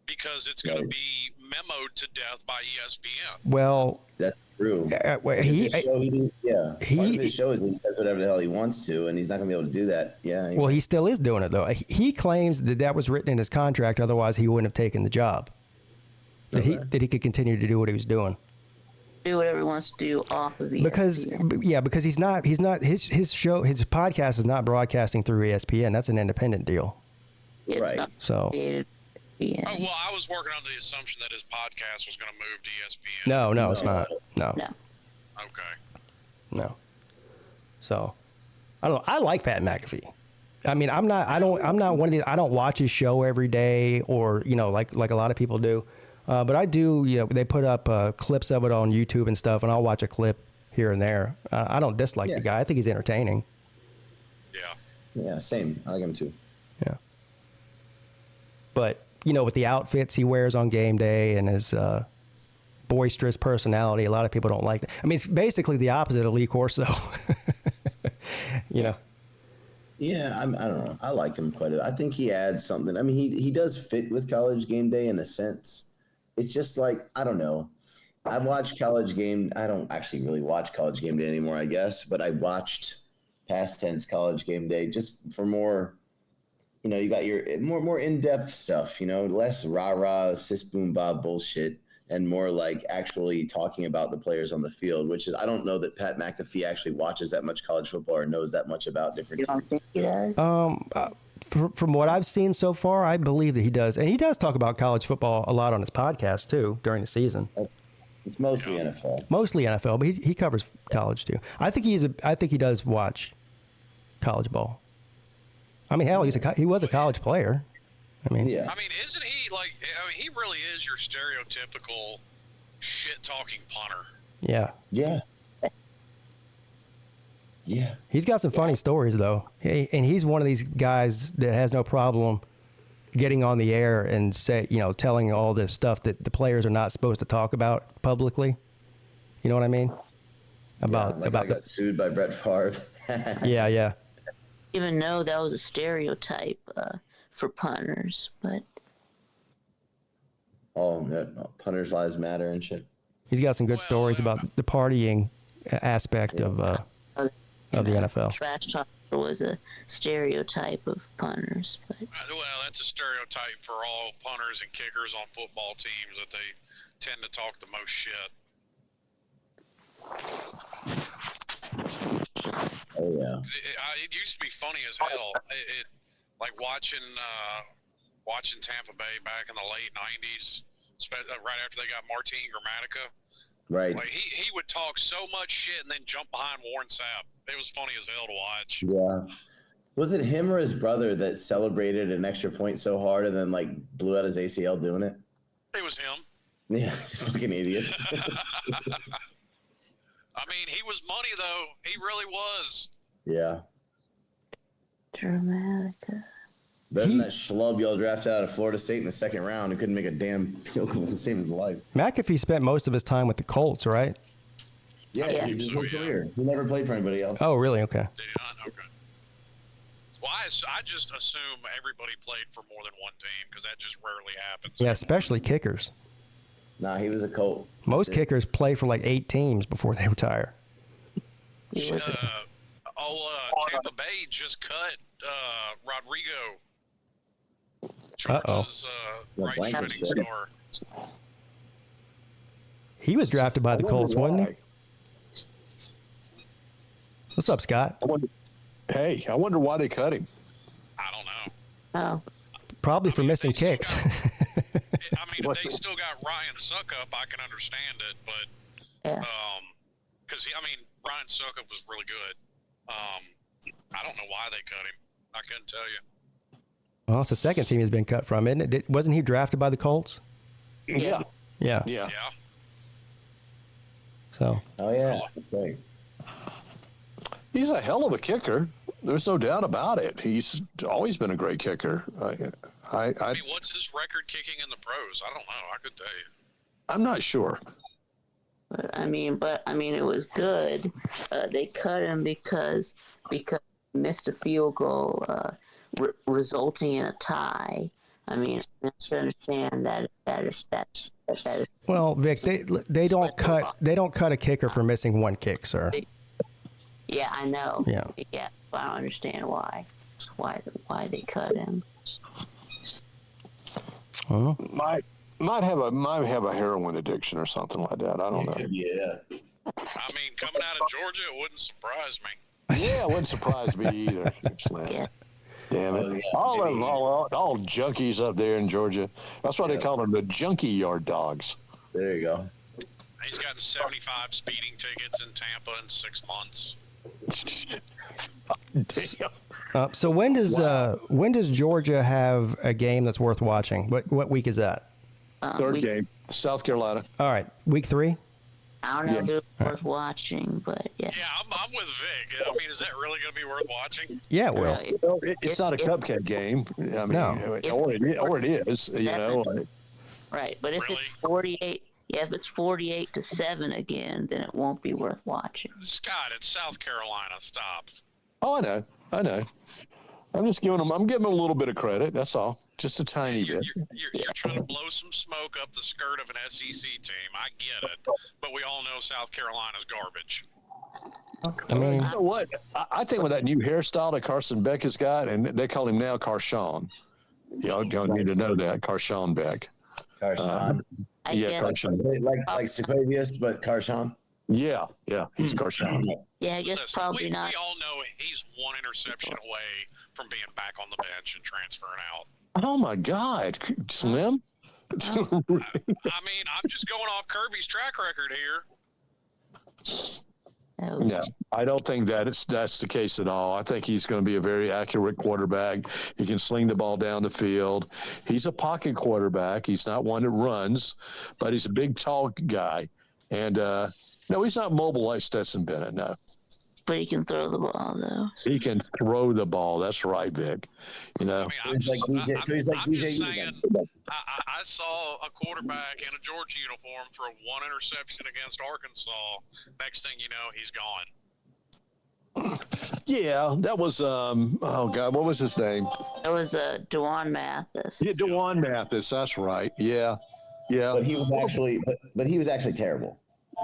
because it's going to be memoed to death by ESPN. Well, that's true. Part of his show is he says whatever the hell he wants to, and he's not going to be able to do that. Yeah. Well, he still is doing it though. He claims that was written in his contract. Otherwise, he wouldn't have taken the job. That he could continue to do what he was doing. Do whatever he wants to do off of ESPN. Because his show, his podcast is not broadcasting through ESPN. That's an independent deal. Yeah, right. Yeah. Oh, well, I was working under the assumption that his podcast was going to move to ESPN. No, it's not. No. Okay. No. So, I don't know. I like Pat McAfee. I mean, I'm not one of these. I don't watch his show every day, or like a lot of people do. But I do. They put up clips of it on YouTube and stuff, and I'll watch a clip here and there. I don't dislike the guy. I think he's entertaining. Yeah. Yeah. Same. I like him too. Yeah. But with the outfits he wears on game day and his boisterous personality, a lot of people don't like that. I mean, it's basically the opposite of Lee Corso. Yeah, I don't know. I like him quite a bit. I think he adds something. I mean, he does fit with College Game Day in a sense. It's just like, I don't know. I watch College Game. I don't actually really watch College Game Day anymore, I guess. But I watched past tense College Game Day just for more. You got your more in-depth stuff. Less rah-rah, sis boom bob bullshit, and more like actually talking about the players on the field. Which is, I don't know that Pat McAfee actually watches that much college football or knows that much about different. You don't think he does? From what I've seen so far, I believe that he does, and he does talk about college football a lot on his podcast too during the season. It's mostly NFL. Mostly NFL, but he covers college too. I think he does watch college ball. I mean, hell, he was a college player. I mean, yeah. I mean, isn't he he really is your stereotypical shit-talking punter. Yeah. Yeah. Yeah. He's got some funny stories though, and he's one of these guys that has no problem getting on the air and telling all this stuff that the players are not supposed to talk about publicly. You know what I mean? I got sued by Brett Favre. Yeah. Even though that was a stereotype for punters, but Punters' lives matter and shit. He's got some good stories about the partying aspect of the NFL. Trash talk was a stereotype of punters, but well, that's a stereotype for all punters and kickers on football teams that they tend to talk the most shit. Oh yeah. It used to be funny as hell. It like watching Tampa Bay back in the late '90s, right after they got Martin Gramatica. Right. Like he would talk so much shit and then jump behind Warren Sapp. It was funny as hell to watch. Yeah. Was it him or his brother that celebrated an extra point so hard and then like blew out his ACL doing it? It was him. Yeah, he's a fucking idiot. I mean, he was money though. He really was. Yeah. Dramatica. Better than that schlub y'all drafted out of Florida State in the second round who couldn't make a damn field goal to save his life. McAfee spent most of his time with the Colts, right? Yeah, he just whole career. He never played for anybody else. Oh, really? Okay. Did he not? Okay. Well, I just assume everybody played for more than one team because that just rarely happens. Yeah, especially kickers. Nah, he was a Colt. Most That's it. kickers play for like 8 teams before they retire. Tampa Bay just cut Rodrigo. Uh-oh. Georgia's right shooting star. He was drafted by the Colts, wasn't he? What's up, Scott? Hey, I wonder why they cut him. I don't know. Oh. Probably for mean, missing they still kicks. I mean, if they still got Ryan Suckup, I can understand it, but Yeah. because Ryan Suckup was really good. I don't know why they cut him. I couldn't tell you. Well, it's the second team he's been cut from, isn't it? Wasn't he drafted by the Colts? Yeah. Yeah. Yeah. Yeah. So. Oh, yeah. That's right. He's a hell of a kicker. There's no doubt about it. He's always been a great kicker. I mean, what's his record kicking in the pros? I don't know. I could tell you. I'm not sure. But I mean, it was good. They cut him because he missed a field goal, resulting in a tie. I mean, I have to understand that is. Well, Vic, they don't cut a kicker for missing one kick, sir. Yeah, I know. Yeah. Yeah, but I don't understand why they cut him. Well, Might have a heroin addiction or something like that. I don't know. Yeah. I mean, coming out of Georgia, it wouldn't surprise me. Yeah, it wouldn't surprise me either. Yeah. Damn it! Oh, yeah. All junkies up there in Georgia. That's why they call them the junkie yard dogs. There you go. He's got 75 speeding tickets in Tampa in 6 months. Damn. so when does Georgia have a game that's worth watching? What week is that? Third game, South Carolina. All right, week 3. I don't know if it was worth watching, but yeah. Yeah, I'm with Vic. I mean, is that really going to be worth watching? Yeah, it will. It's not a cupcake game. I mean, No. or it is. You know. Right, but if Really? it's 48, if it's 48-7 again, then it won't be worth watching. Scott, it's South Carolina. Stop. Oh, I know. I'm giving them a little bit of credit. That's all. Just a tiny bit. You're trying to blow some smoke up the skirt of an SEC team. I get it, but we all know South Carolina's garbage. I mean, You know what? I think with that new hairstyle that Carson Beck has got, and they call him now Carshawn. You don't need to know that. Carshawn Beck. Carshawn. I Yeah, guess, Carshawn. like Sequavius, but Carshawn. Yeah, he's Carshawn. yeah, I guess Listen, probably we not. all know he's one interception away from being back on the bench and transferring out. Oh my God, Slim. I mean, I'm just going off Kirby's track record here. Oh, No, I don't think that's the case at all. I think he's going to be a very accurate quarterback. He can sling the ball down the field. He's a pocket quarterback. He's not one that runs, but he's a big, tall guy. And no, he's not mobile like Stetson Bennett. No, but he can throw the ball though. he can throw the ball. That's right, Vic. You know, I mean, He's like DJ. So he's like I'm DJ. just Union. saying, I saw a quarterback in a Georgia uniform throw one interception against Arkansas. Next thing you know, he's gone. yeah, that was oh God, what was his name? It was Dewan Mathis. Yeah, Dewan Mathis. That's right. Yeah. But he was actually, but he was actually terrible.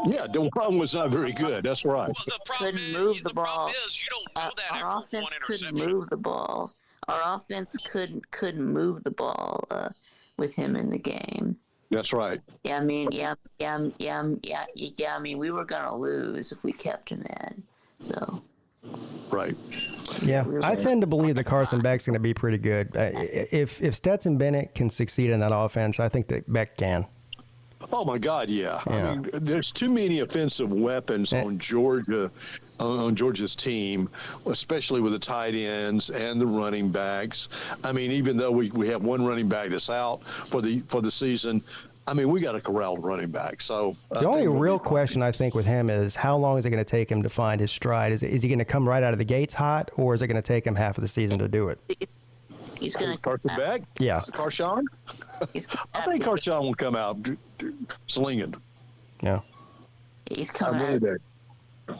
Yeah, Dewan was not very good. That's right. Well, the problem Couldn't is, move the problem ball. is you don't know that Our after offense one couldn't interception. move the ball. Our offense couldn't move the ball with him in the game. That's right. Yeah, I mean, yeah. I mean, we were gonna lose if we kept him in. So Right. yeah, I tend to believe that Carson Beck's going to be pretty good. If Stetson Bennett can succeed in that offense, I think that Beck can. Oh my God, yeah. Yeah. I mean, there's too many offensive weapons on Georgia on Georgia's team, especially with the tight ends and the running backs. I mean, even though we have one running back that's out for the season, I mean, we got a corralled running back. So the only real question I think with him is how long is it going to take him to find his stride? Is he going to come right out of the gates hot, or is it going to take him half of the season to do it? He's going to Carson back? Yeah. Carshawn? I think Carshawn will come out slinging. Yeah. He's coming really out. do.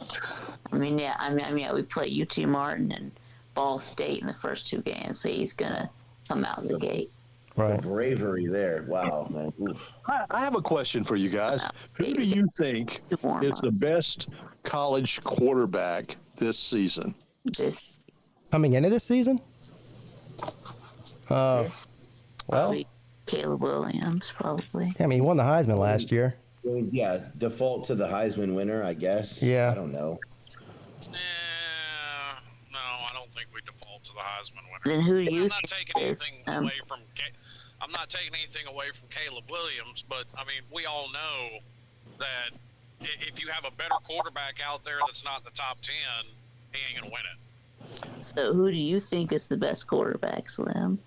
I mean, yeah, we play UT Martin and Ball State in the first 2 games, so he's going to come out the gate. Right. The bravery there. Wow, man. Oof. I have a question for you guys. Who do you think is the best college quarterback this season? This, Coming into this season? Well, probably Caleb Williams, probably. I mean, he won the Heisman last year. Yeah, default to the Heisman winner, I guess. Yeah. I don't know. No, I don't think we default to the Heisman winner. Then who do you I'm not think taking is, anything away from. I'm not taking anything away from Caleb Williams, but I mean, we all know that if you have a better quarterback out there that's not in the top 10, he ain't gonna win it. So who do you think is the best quarterback, Slim?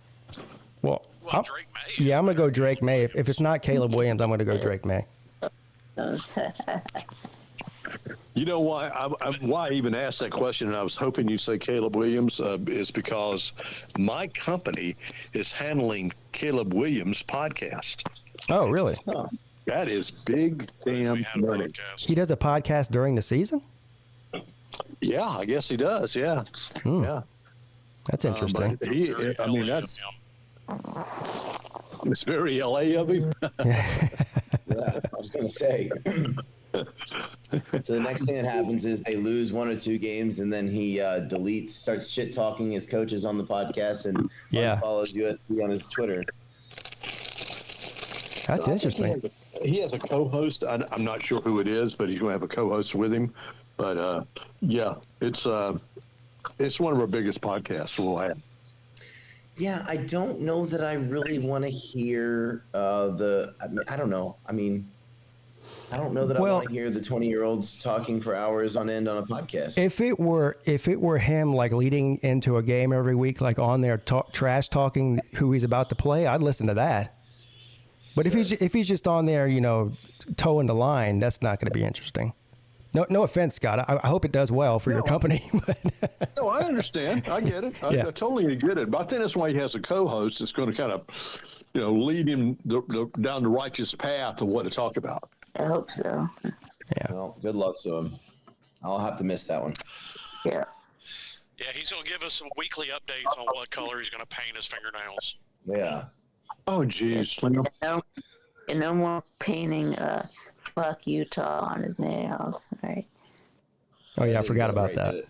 Well, Drake May. yeah, I'm going to go Drake May. If it's not Caleb Williams, I'm going to go Drake May. You know why I even asked that question, and I was hoping you say Caleb Williams, is because my company is handling Caleb Williams' podcast. Oh, really? That is big damn money. He does a podcast during the season? Yeah, I guess he does. Yeah, yeah. That's interesting. I mean, it's very LA of him. Yeah, I was going to say. So the next thing that happens is they lose 1 or 2 games, and then he starts shit talking his coaches on the podcast, and follows USC on his Twitter. That's interesting. He has a co-host. I'm not sure who it is, but he's going to have a co-host with him. But yeah, it's one of our biggest podcasts we'll have. Yeah, I don't know that I really want to hear I don't know. I mean, I don't know that I want to hear the 20-year-olds talking for hours on end on a podcast. If it were him like leading into a game every week, like on there trash talking who he's about to play, I'd listen to that. But if he's just on there, towing the line, that's not going to be interesting. No offense, Scott. I hope it does well for your company. No, I understand. I get it. I totally get it. But I think that's why he has a co-host that's going to kind of, lead him down the righteous path of what to talk about. I hope so. Yeah. Well, good luck to him. I'll have to miss that one. Yeah. Yeah, he's going to give us some weekly updates on what color he's going to paint his fingernails. Yeah. Oh, geez. And no more painting fuck Utah on his nails, right? Oh, yeah, I forgot about that.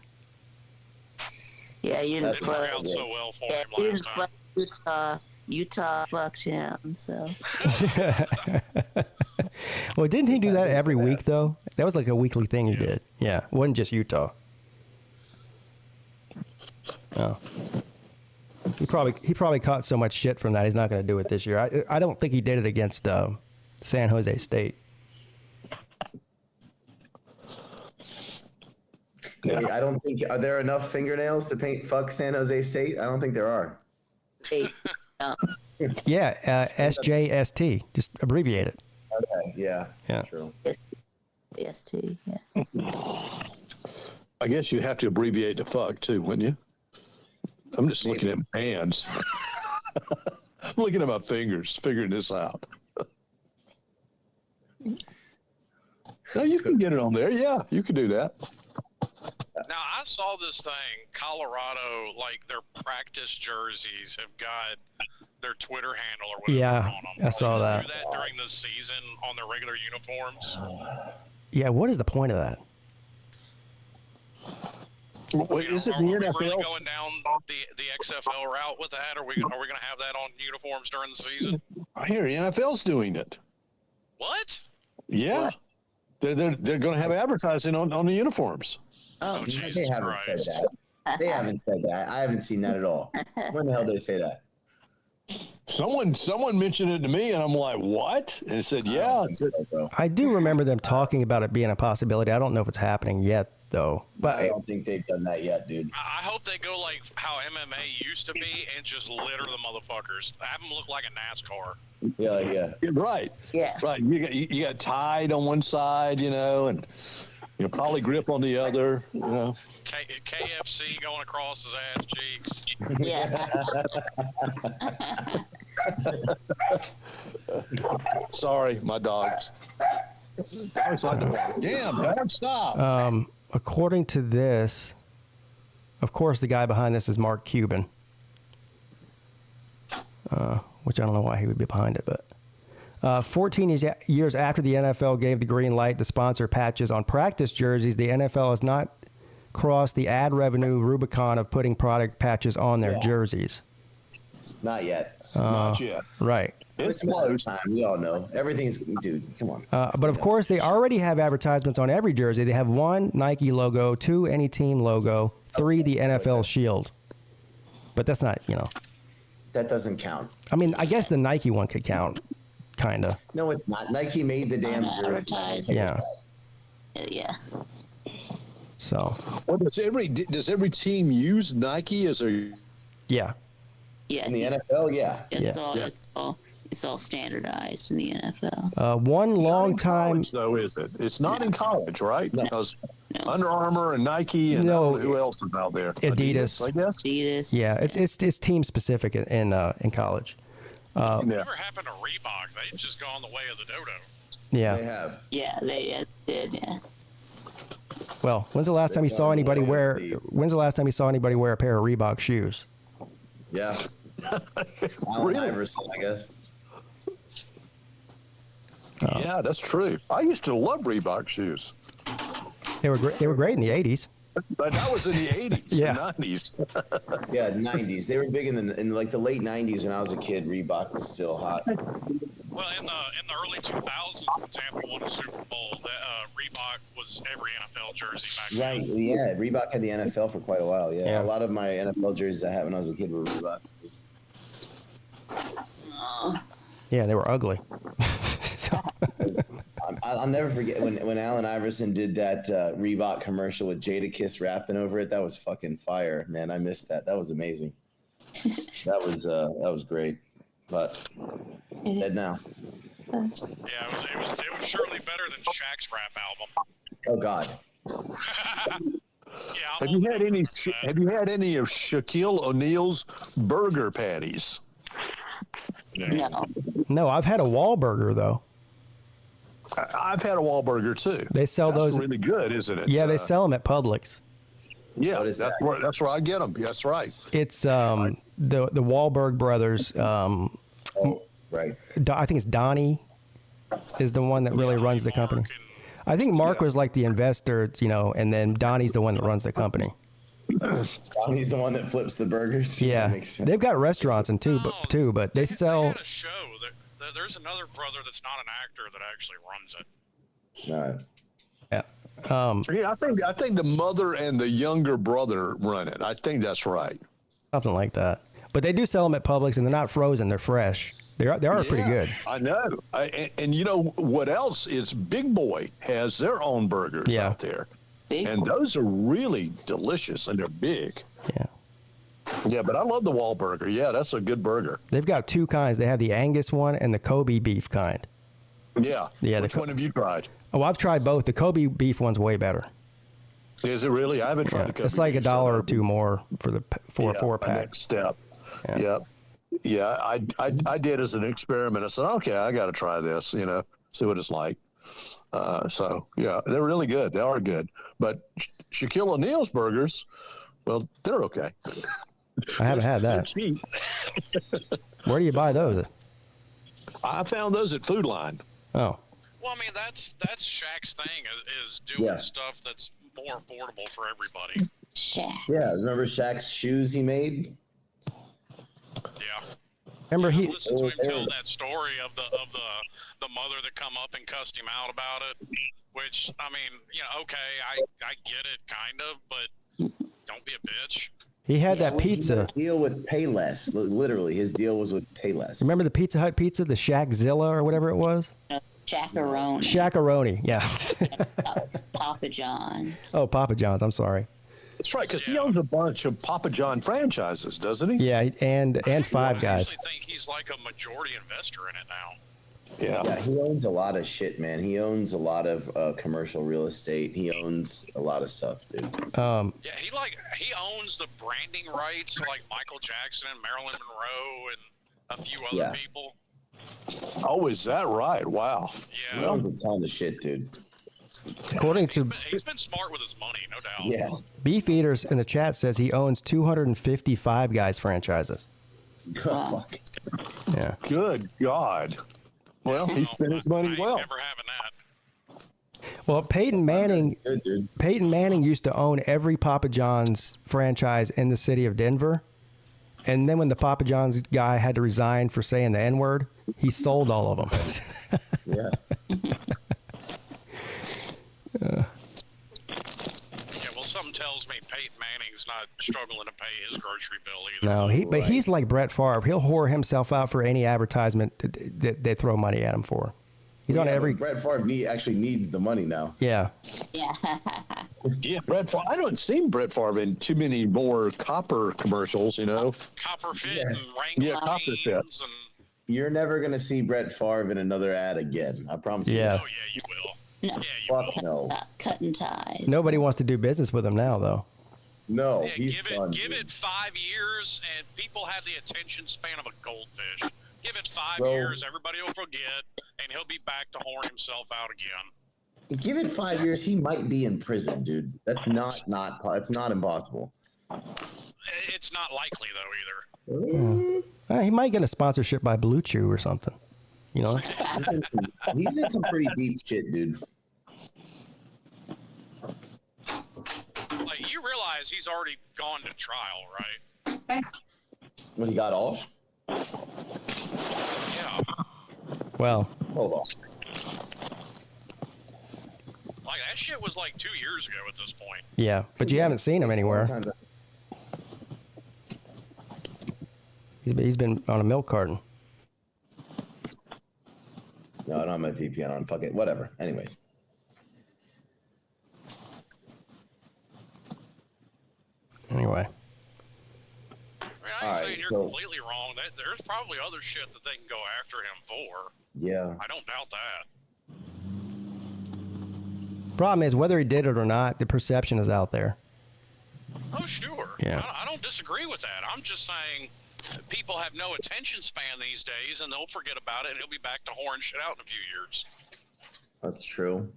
Yeah, you didn't It worked out so well for him you last didn't time. fuck Utah fucked him, so. Well, didn't he do that every week, though? That was like a weekly thing he did. Yeah, it wasn't just Utah. Oh. He probably caught so much shit from that, he's not going to do it this year. I don't think he did it against San Jose State. Yeah. I don't think, are there enough fingernails to paint fuck San Jose State? I don't think there are. Yeah, SJST. Just abbreviate it. Okay, yeah. True. ST, yeah. I guess you have to abbreviate the fuck, too, wouldn't you? I'm just looking at my hands. I'm looking at my fingers, figuring this out. No, you can get it on there. Yeah, you can do that. Now, I saw this thing, Colorado, like their practice jerseys have got their Twitter handle or whatever Yeah, on them. I saw that. Do that during the season on their regular uniforms. Yeah, what is the point of that? Wait, is it Are the we NFL? really going down the XFL route with that? Are we going to have that on uniforms during the season? I hear NFL's doing it. What? Yeah. They're going to have advertising on the uniforms. Oh, Jesus they haven't Christ. said that. They haven't said that. I haven't seen that at all. When the hell did they say that? Someone mentioned it to me, and I'm like, what? And it said, yeah. I do remember them talking about it being a possibility. I don't know if it's happening yet, though. But I don't think they've done that yet, dude. I hope they go like how MMA used to be and just litter the motherfuckers. Have them look like a NASCAR. Yeah. Right. Yeah. Right. You got tied on one side, and probably grip on the other, KFC going across his ass cheeks. Yeah. Sorry, my dogs. Dogs like to bark. Damn, dog, stop. According to this, of course, the guy behind this is Mark Cuban, which I don't know why he would be behind it, but 14 years after the NFL gave the green light to sponsor patches on practice jerseys, the NFL has not crossed the ad revenue Rubicon of putting product patches on their jerseys. Not yet. Not yet. Right. It's close. Time. We all know. Everything's, dude, come on. But of course, they already have advertisements on every jersey. They have 1 Nike logo, 2 any team logo, 3 the NFL shield. But that's not, That doesn't count. I mean, I guess the Nike one could count, kind of. No, it's not. Nike made the damn jersey. Advertised. Yeah. Yeah. So. Well, does every team use Nike as a? Yeah. Yeah. In the NFL, yeah. It's all standardized in the NFL. One long time. College, though, is it? It's not in college, right? Because Under Armour and Nike and who else is out there? Adidas, I guess. Adidas. Yeah, it's team specific in college. Whatever happened to Reebok? They've just gone the way of the dodo. Yeah. They have. Yeah, they did. Yeah. Well, when's the last time you saw anybody wear? When's the last time you saw anybody wear a pair of Reebok shoes? Yeah. Allen Iverson, I guess. Yeah, that's true. I used to love Reebok shoes. They were great. They were great in the '80s. But that was in the 80s Yeah. and 90s. Yeah, 90s. They were big in like the late 90s when I was a kid. Reebok was still hot. Well, in the early 2000s, when Tampa won a Super Bowl, Reebok was every NFL jersey back then. Right. Yeah, Reebok had the NFL for quite a while. Yeah. Yeah. A lot of my NFL jerseys I had when I was a kid were Reeboks. Yeah, they were ugly. So- I'll never forget when Allen Iverson did that Reebok commercial with Jadakiss rapping over it. That was fucking fire, man. I missed that. That was amazing. That was great. But dead now. Yeah, it was surely better than Shaq's rap album. Oh God. Yeah. Have you had any of Shaquille O'Neal's burger patties? No. no, I've had a Wahlburger though. I've had a Wahlburger too. They sell That's those. really good, isn't it? Yeah, they sell them at Publix. Yeah, What is that's that? where I get them. That's right. It's the Wahlberg brothers. Right. I think it's Donnie is the one that really runs the company. I think Mark was like the investor, and then Donnie's the one that runs the company. He's the one that flips the burgers. Yeah, That makes sense. they've got restaurants and too, but they sell. They had a show. There's another brother that's not an actor that actually runs it. All right. Yeah, Yeah, I think the mother and the younger brother run it. I think that's right. something like that. But they do sell them at Publix, and they're not frozen; they're fresh. They are pretty Yeah, good. I know. And you know what else is Big Boy has their own burgers out there. And those are really delicious, and they're big. Yeah. Yeah, but I love the Wahlburger. Yeah, that's a good burger. They've got two kinds. They have the Angus one and the Kobe beef kind. Yeah. Yeah. Which one have you tried? Oh, I've tried both. The Kobe beef one's way better. Is it really? I haven't tried Yeah, the Kobe it's like beef, $1 so or $2 more for a my 4-pack. next step. Yeah. Yep. Yeah, I did as an experiment. I said, okay, I got to try this, see what it's like. So, yeah, they're really good. They are good. But Shaquille O'Neal's burgers, well, they're okay. I haven't had They're that. cheap. Where do you buy those? I found those at Food Line. Oh, Well, I mean, that's Shaq's thing is doing stuff that's more affordable for everybody. Shaq. Yeah. Remember Shaq's shoes he made? Yeah. remember he? Listen to him tell that story of the mother that come up and cussed him out about it. Which, I mean, okay, I get it, kind of, but don't be a bitch. He had that He pizza. had a deal with Payless. Literally, his deal was with Payless. Remember the Pizza Hut pizza, the Shaqzilla or whatever it was? Chacarone. Shakaroni, yeah. Papa John's. Oh, Papa John's. I'm sorry. That's right, because he owns a bunch of Papa John franchises, doesn't he? Yeah, and Five Guys. I actually think he's like a majority investor in it now. Yeah, he owns a lot of shit, man. He owns a lot of commercial real estate. He owns a lot of stuff, dude. Yeah, he owns the branding rights to like Michael Jackson and Marilyn Monroe and a few other people. Oh, is that right? Wow. Yeah. He owns a ton of shit, dude. According to he's been smart with his money, no doubt. Yeah. Beef Eaters in the chat says he owns 255 Guys franchises. Fuck. Yeah. Good God. Well, he spent his money well. Never having that. Well, Peyton Manning. Good, dude. Peyton Manning used to own every Papa John's franchise in the city of Denver. And then when the Papa John's guy had to resign for saying the N-word, he sold all of them. Yeah. Yeah, well, something tells me Peyton Manning's not struggling to pay his grocery bill either. No, but he's like Brett Favre. He'll whore himself out for any advertisement that they throw money at him for. He's on every. Brett Favre actually needs the money now. Yeah. Yeah. Yeah, Brett Favre. I don't see Brett Favre in too many more copper commercials, you know. Copper Fit and Wrangler Yeah, Copper jeans Fit. and You're never gonna see Brett Favre in another ad again. I promise you. Yeah. oh yeah, you will. No. Yeah, you will. Fuck no. Cutting ties. Nobody wants to do business with him now, though. No, Yeah, he's give done. it 5 years, and people have the attention span of a goldfish. Give it 5 Bro. years, everybody will forget, and he'll be back to whoring himself out again. Give it 5 years, he might be in prison, dude. That's not impossible. It's not likely though either. He might get a sponsorship by Blue Chew or something. You know? He's in some pretty deep shit, dude. Like, you realize he's already gone to trial, right? When he got off. Yeah. Well, Hold on. Like, that shit was like 2 years ago at this point. yeah. But you haven't seen him anywhere. He's been on a milk carton. No, I don't have my VPN on. Fuck it. Whatever. Anyways. Anyway. I mean, I ain't All right, saying you're so- completely wrong. There's probably other shit that they can go after him for. Yeah. I don't doubt that. Problem is, whether he did it or not, the perception is out there. Oh, sure. Yeah. I don't disagree with that. I'm just saying people have no attention span these days, and they'll forget about it, and he'll be back to whoring shit out in a few years. That's true.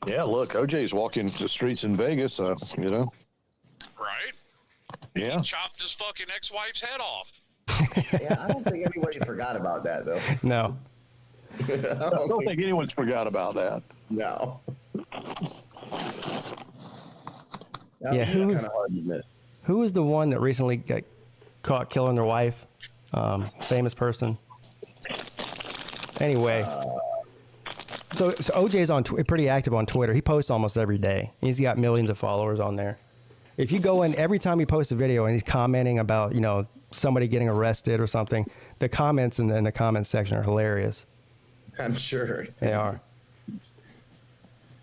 Yeah, look, OJ's walking the streets in Vegas, you know. Right? Yeah. Chopped his fucking ex-wife's head off. Yeah, I don't think anybody forgot about that, though. No. I I don't think anyone's forgot about that. No. Yeah, who- kind of hard to miss. Who was the one that recently got caught killing their wife? Famous person. Anyway. So OJ's on pretty active on Twitter. He posts almost every day. He's got millions of followers on there. If you go in every time he posts a video and he's commenting about, you know, somebody getting arrested or something, the comments in the comment section are hilarious. I'm sure. They are.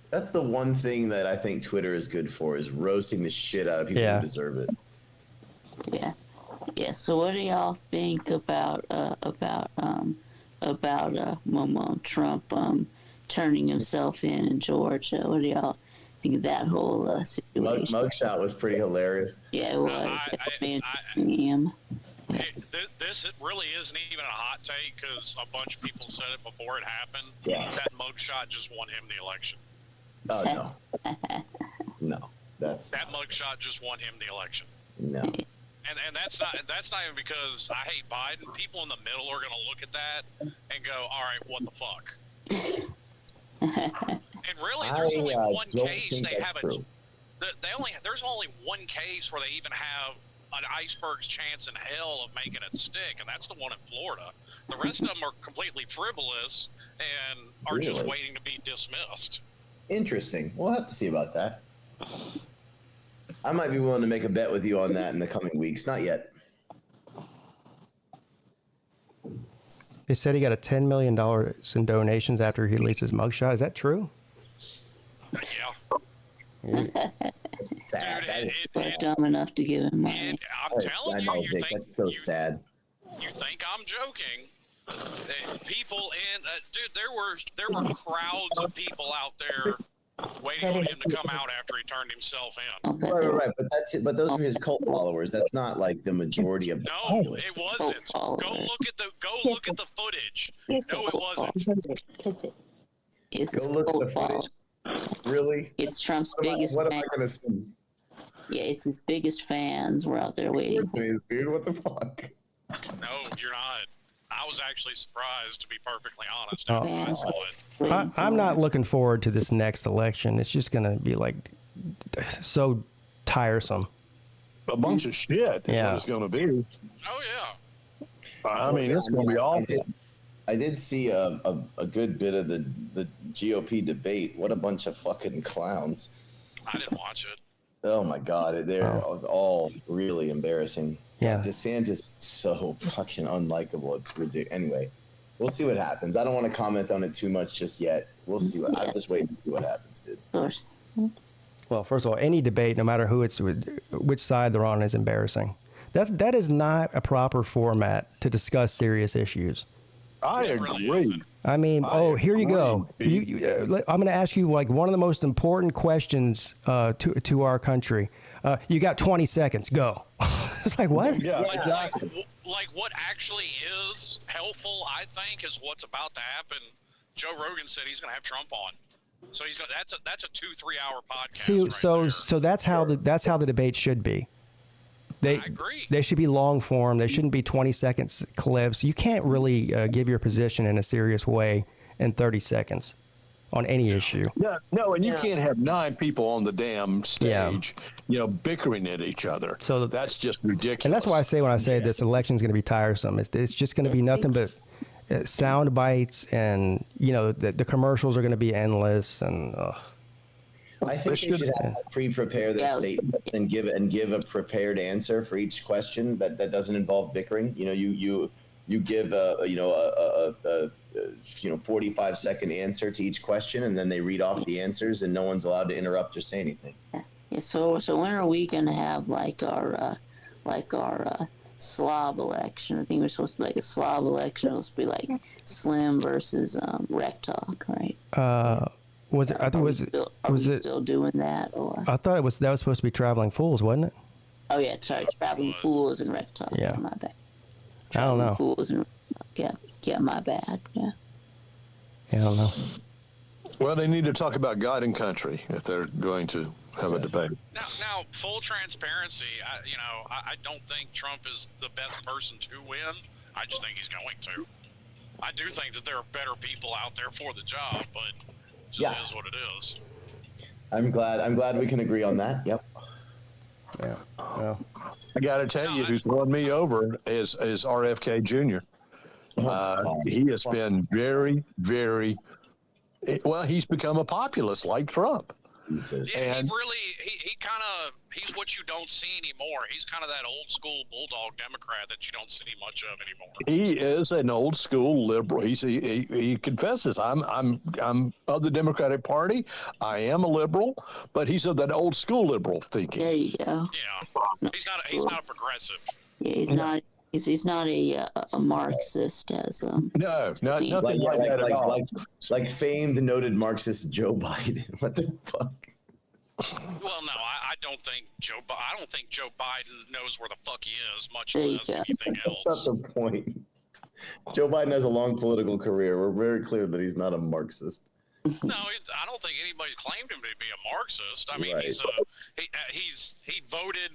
That's the one thing that I think Twitter is good for, is roasting the shit out of people Yeah. who deserve it. Yeah. Yeah. So what do y'all think about Trump turning himself in Georgia? What do y'all think of that whole situation? Mugshot was pretty hilarious. Yeah, it was. Him. Hey, this it really isn't even a hot take because a bunch of people said it before it happened. Yeah. That mugshot just won him the election. Oh no. No. That mugshot just won him the election. no. And that's not even because I hate Biden. People in the middle are going to look at that and go, all right, what the fuck? And really, there's only one don't case think they that's have true. there's only one case where they even have an iceberg's chance in hell of making it stick, and that's the one in Florida. The rest of them are completely frivolous and are just Really? waiting to be dismissed. Interesting. We'll have to see about that. I might be willing to make a bet with you on that in the coming weeks. Not yet. They said he got a $10 million in donations after he released his mugshot. Is that true? Yeah. Sad. Dude, That is They're dumb enough to give him money. And I'm telling you, you Vic, think that's so sad. You think I'm joking? People and dude, there were crowds of people out there waiting on him to come out after he turned himself in. Right. But those are his cult followers. That's not like the majority of. No, it wasn't. Go look at the footage. No, it wasn't. It's Go look at the footage. Really? It's Trump's biggest What am fan. I gonna see? Yeah, it's his biggest fans were out there waiting. Dude, what the fuck? No, you're not. I was actually surprised, to be perfectly honest. Oh. After I saw it. I'm not looking forward to this next election. It's just going to be like so tiresome. A bunch of shit is what it's going to be. Oh yeah. I mean, it's going to be awful. I did see a good bit of the GOP debate. What a bunch of fucking clowns. I didn't watch it. Oh my God, they're all really embarrassing. Yeah. DeSantis is so fucking unlikable. It's ridiculous. Anyway, we'll see what happens. I don't want to comment on it too much just yet. We'll see what. I'm just waiting to see what happens, dude. Of course. Well, first of all, any debate, no matter which side they're on, is embarrassing. That is not a proper format to discuss serious issues. I agree. I mean, here you go. I'm going to ask you like one of the most important questions to our country. You got 20 seconds. Go. It's like, what? Yeah, exactly. Like what actually is helpful, I think, is what's about to happen. Joe Rogan said he's going to have Trump on, so that's a 2-3 hour podcast. See, so that's how the debate should be. I agree. They should be long form. They shouldn't be 20-second clips. You can't really give your position in a serious way in 30 seconds on any issue. No, and you can't have 9 people on the damn stage, bickering at each other. So that's just ridiculous. And that's why I say when I say this election is going to be tiresome, it's just going to be nothing but sound bites, and the commercials are going to be endless, and. I think they should have pre-prepare their statement and give a prepared answer for each question that doesn't involve bickering. You give a 45-second answer to each question, and then they read off the answers, and no one's allowed to interrupt or say anything. Yeah. So when are we gonna have like our Slav election? I think we're supposed to like a Slav election. It's supposed to be like Slim versus Rec Talk, right? Was it? I think Are we still doing that, or? I thought that was supposed to be Traveling Fools, wasn't it? Oh yeah, sorry, Traveling Fools and Rec Talk. Yeah, my bad. I don't know. Fools and yeah, my bad. Yeah. Yeah, I don't know. Well, they need to talk about God and country if they're going to have a debate. Now, full transparency. I don't think Trump is the best person to win. I just think he's going to. I do think that there are better people out there for the job, but. Just is what it is. I'm glad we can agree on that. Yep. Yeah. Well, I got to tell you, who's won me over is RFK Jr. He has been very, very well. He's become a populist like Trump. Yeah, he's what you don't see anymore. He's kind of that old school bulldog Democrat that you don't see much of anymore. He is an old school liberal. He confesses, I'm of the Democratic Party. I am a liberal, but he's of that old school liberal thinking. There you go. Yeah, he's not a progressive. Yeah, he's not. He's not a Marxist as no, nothing like that at all. Like famed noted Marxist Joe Biden. What the fuck? Well, no, I don't think Joe Biden knows where the fuck he is, much less anything else. That's not the point. Joe Biden has a long political career. We're very clear that he's not a Marxist. No, I don't think anybody's claimed him to be a Marxist. I mean, right. he voted,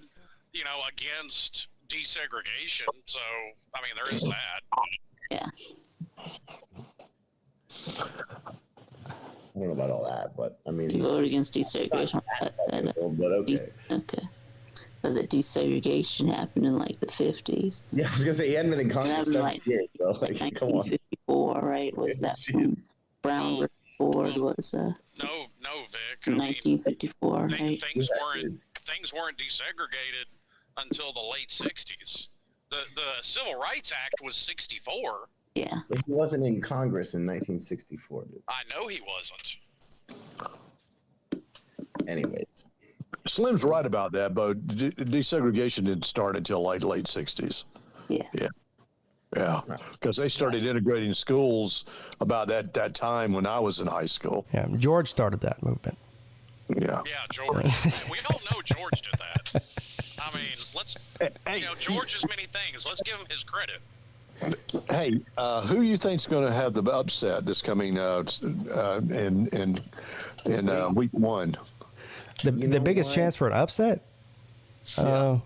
against desegregation. So, I mean, there is that. Yeah. I don't know about all that, but I mean, he voted against desegregation. But okay. Okay. But the desegregation happened in like the 50s. Yeah, I was gonna say he hadn't been in Congress 7 years, though. Like, come on. 1954, right? Was that when Brown versus Ford was? No, Vic. 1954, right? Things weren't desegregated until the late 60s. The Civil Rights Act was 64. Yeah. But he wasn't in Congress in 1964, dude. I know he wasn't. Anyways. Slim's right about that, but desegregation didn't start until late 60s. Yeah. Yeah, because they started integrating schools about that time when I was in high school. Yeah, George started that movement. Yeah. Yeah, George. We all know George did that. I mean, let's, George is many things. Let's give him his credit. Hey, who you think's going to have the upset this coming in week one? The biggest chance for an upset? Well,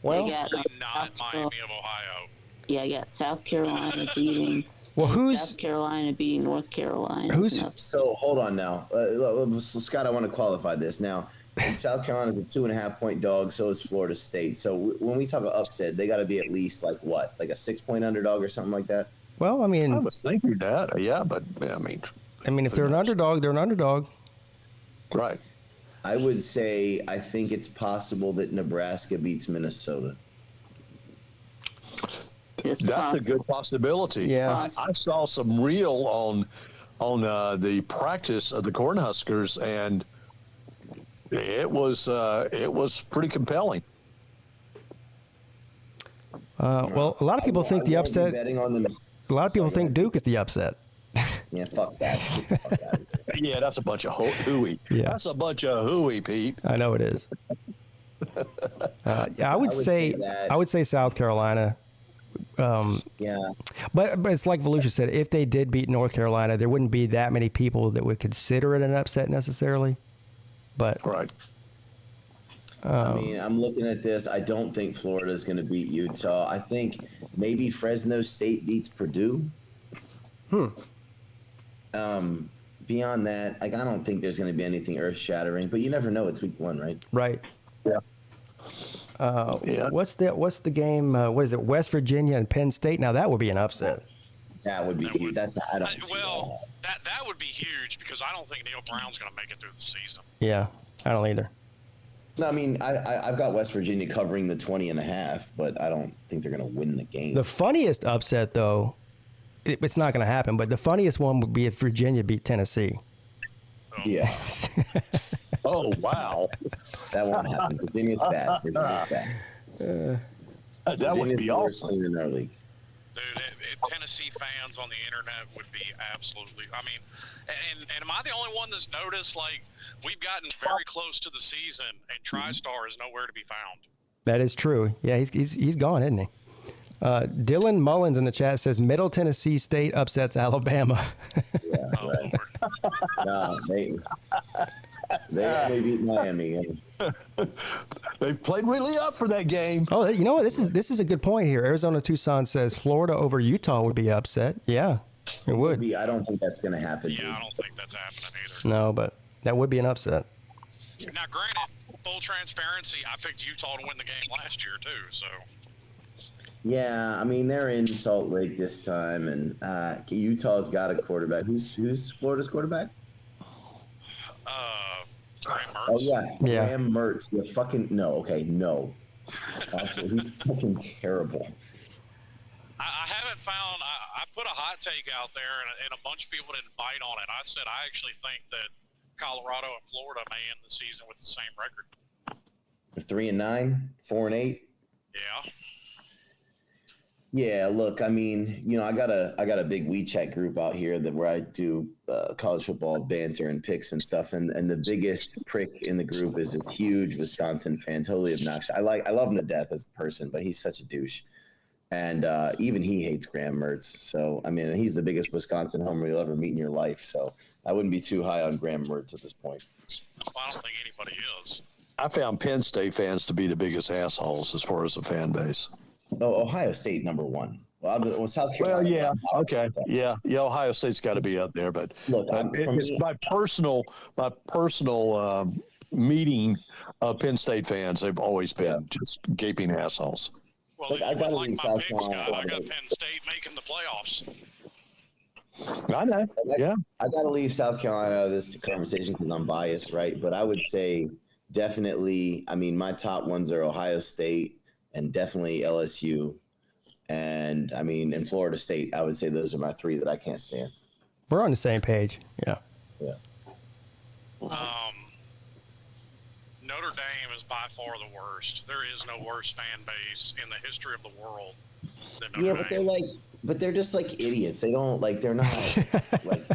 They got, Not Miami of Ohio. yeah, I got South Carolina beating. South Carolina beating North Carolina? So hold on now, Scott. I want to qualify this now. South Carolina's a 2.5-point dog. So is Florida State. So when we talk about upset, they got to be at least like what, like a 6-point underdog or something like that. Well, I mean, I was thinking that. Yeah, but I mean, if they're an underdog, they're an underdog. Right. I would say I think it's possible that Nebraska beats Minnesota. It's That's possible. a good possibility. Yeah. I saw some reel on the practice of the Cornhuskers, and it was pretty compelling. Well, a lot of people think the upset. Betting on them. A lot of people think Duke is the upset. Yeah, fuck that. Fuck that. Yeah, that's a bunch of hooey. Yeah. That's a bunch of hooey, Pete. I know it is. Yeah, I would say that. I would say South Carolina. Yeah. But it's like Volusia said, if they did beat North Carolina, there wouldn't be that many people that would consider it an upset necessarily. But Right. I mean, I'm looking at this. I don't think Florida is going to beat Utah. I think maybe Fresno State beats Purdue. Beyond that, like, I don't think there's going to be anything earth-shattering. But you never know. It's week one, right? right. Yeah. Yeah. What's the game? What is it? West Virginia and Penn State. Now that would be an upset. That would be huge. That's I don't. see That would be huge because I don't think Neil Brown's going to make it through the season. Yeah, I don't either. No, I mean, I've got West Virginia covering the 20.5, but I don't think they're going to win the game. The funniest upset, though, it's not going to happen. But the funniest one would be if Virginia beat Tennessee. Yeah. Oh, wow. That won't happen. Virginia's bad. Virginia's bad. That would Virginia's be the worst awesome. team in our league. Dude, Tennessee fans on the internet would be absolutely. I mean, and am I the only one that's noticed? Like, we've gotten very close to the season, and TriStar is nowhere to be found. That is true. Yeah, he's gone, isn't he? Dylan Mullins in the chat says Middle Tennessee State upsets Alabama. Yeah, right. No, they beat Miami. They played really up for that game. Oh, you know what? This is a good point here. Arizona Tucson says Florida over Utah would be upset. Yeah, it would. I don't think that's going to happen. Yeah, dude. I don't think that's happening either. No, but that would be an upset. Now, granted, full transparency, I picked Utah to win the game last year too. So. Yeah, I mean, they're in Salt Lake this time, and Utah's got a quarterback. Who's Florida's quarterback? Graham Mertz. Oh, yeah. Yeah. Graham Mertz. You fucking... No, okay, no. He's fucking terrible. I haven't found. I put a hot take out there, and a bunch of people didn't bite on it. I said I actually think that Colorado and Florida may end the season with the same record. 3-9, 4-8. Yeah. Yeah, look, I mean, I got a big WeChat group out here where I do college football banter and picks and stuff, and the biggest prick in the group is this huge Wisconsin fan, totally obnoxious. I love him to death as a person, but he's such a douche, and even he hates Graham Mertz. So I mean, he's the biggest Wisconsin homer you'll ever meet in your life. So I wouldn't be too high on Graham Mertz at this point. Well, I don't think anybody is. I found Penn State fans to be the biggest assholes as far as the fan base. Oh, Ohio State number 1. Well, South Carolina. Well, yeah, okay, yeah. Ohio State's got to be up there, but Look, it's my personal meeting of Penn State fans. They've always been just gaping assholes. Well, Look, I you gotta like leave my South picks, Carolina. guy. I got Penn State making the playoffs. I know, yeah. I got to leave South Carolina out of this conversation because I'm biased, right? But I would say definitely, I mean, my top ones are Ohio State and definitely LSU. And I mean, in Florida State, I would say those are my three that I can't stand. We're on the same page. Yeah. Yeah. Notre Dame is by far the worst. There is no worse fan base in the history of the world than Notre Dame. But they're just like idiots. They don't like. They're not like.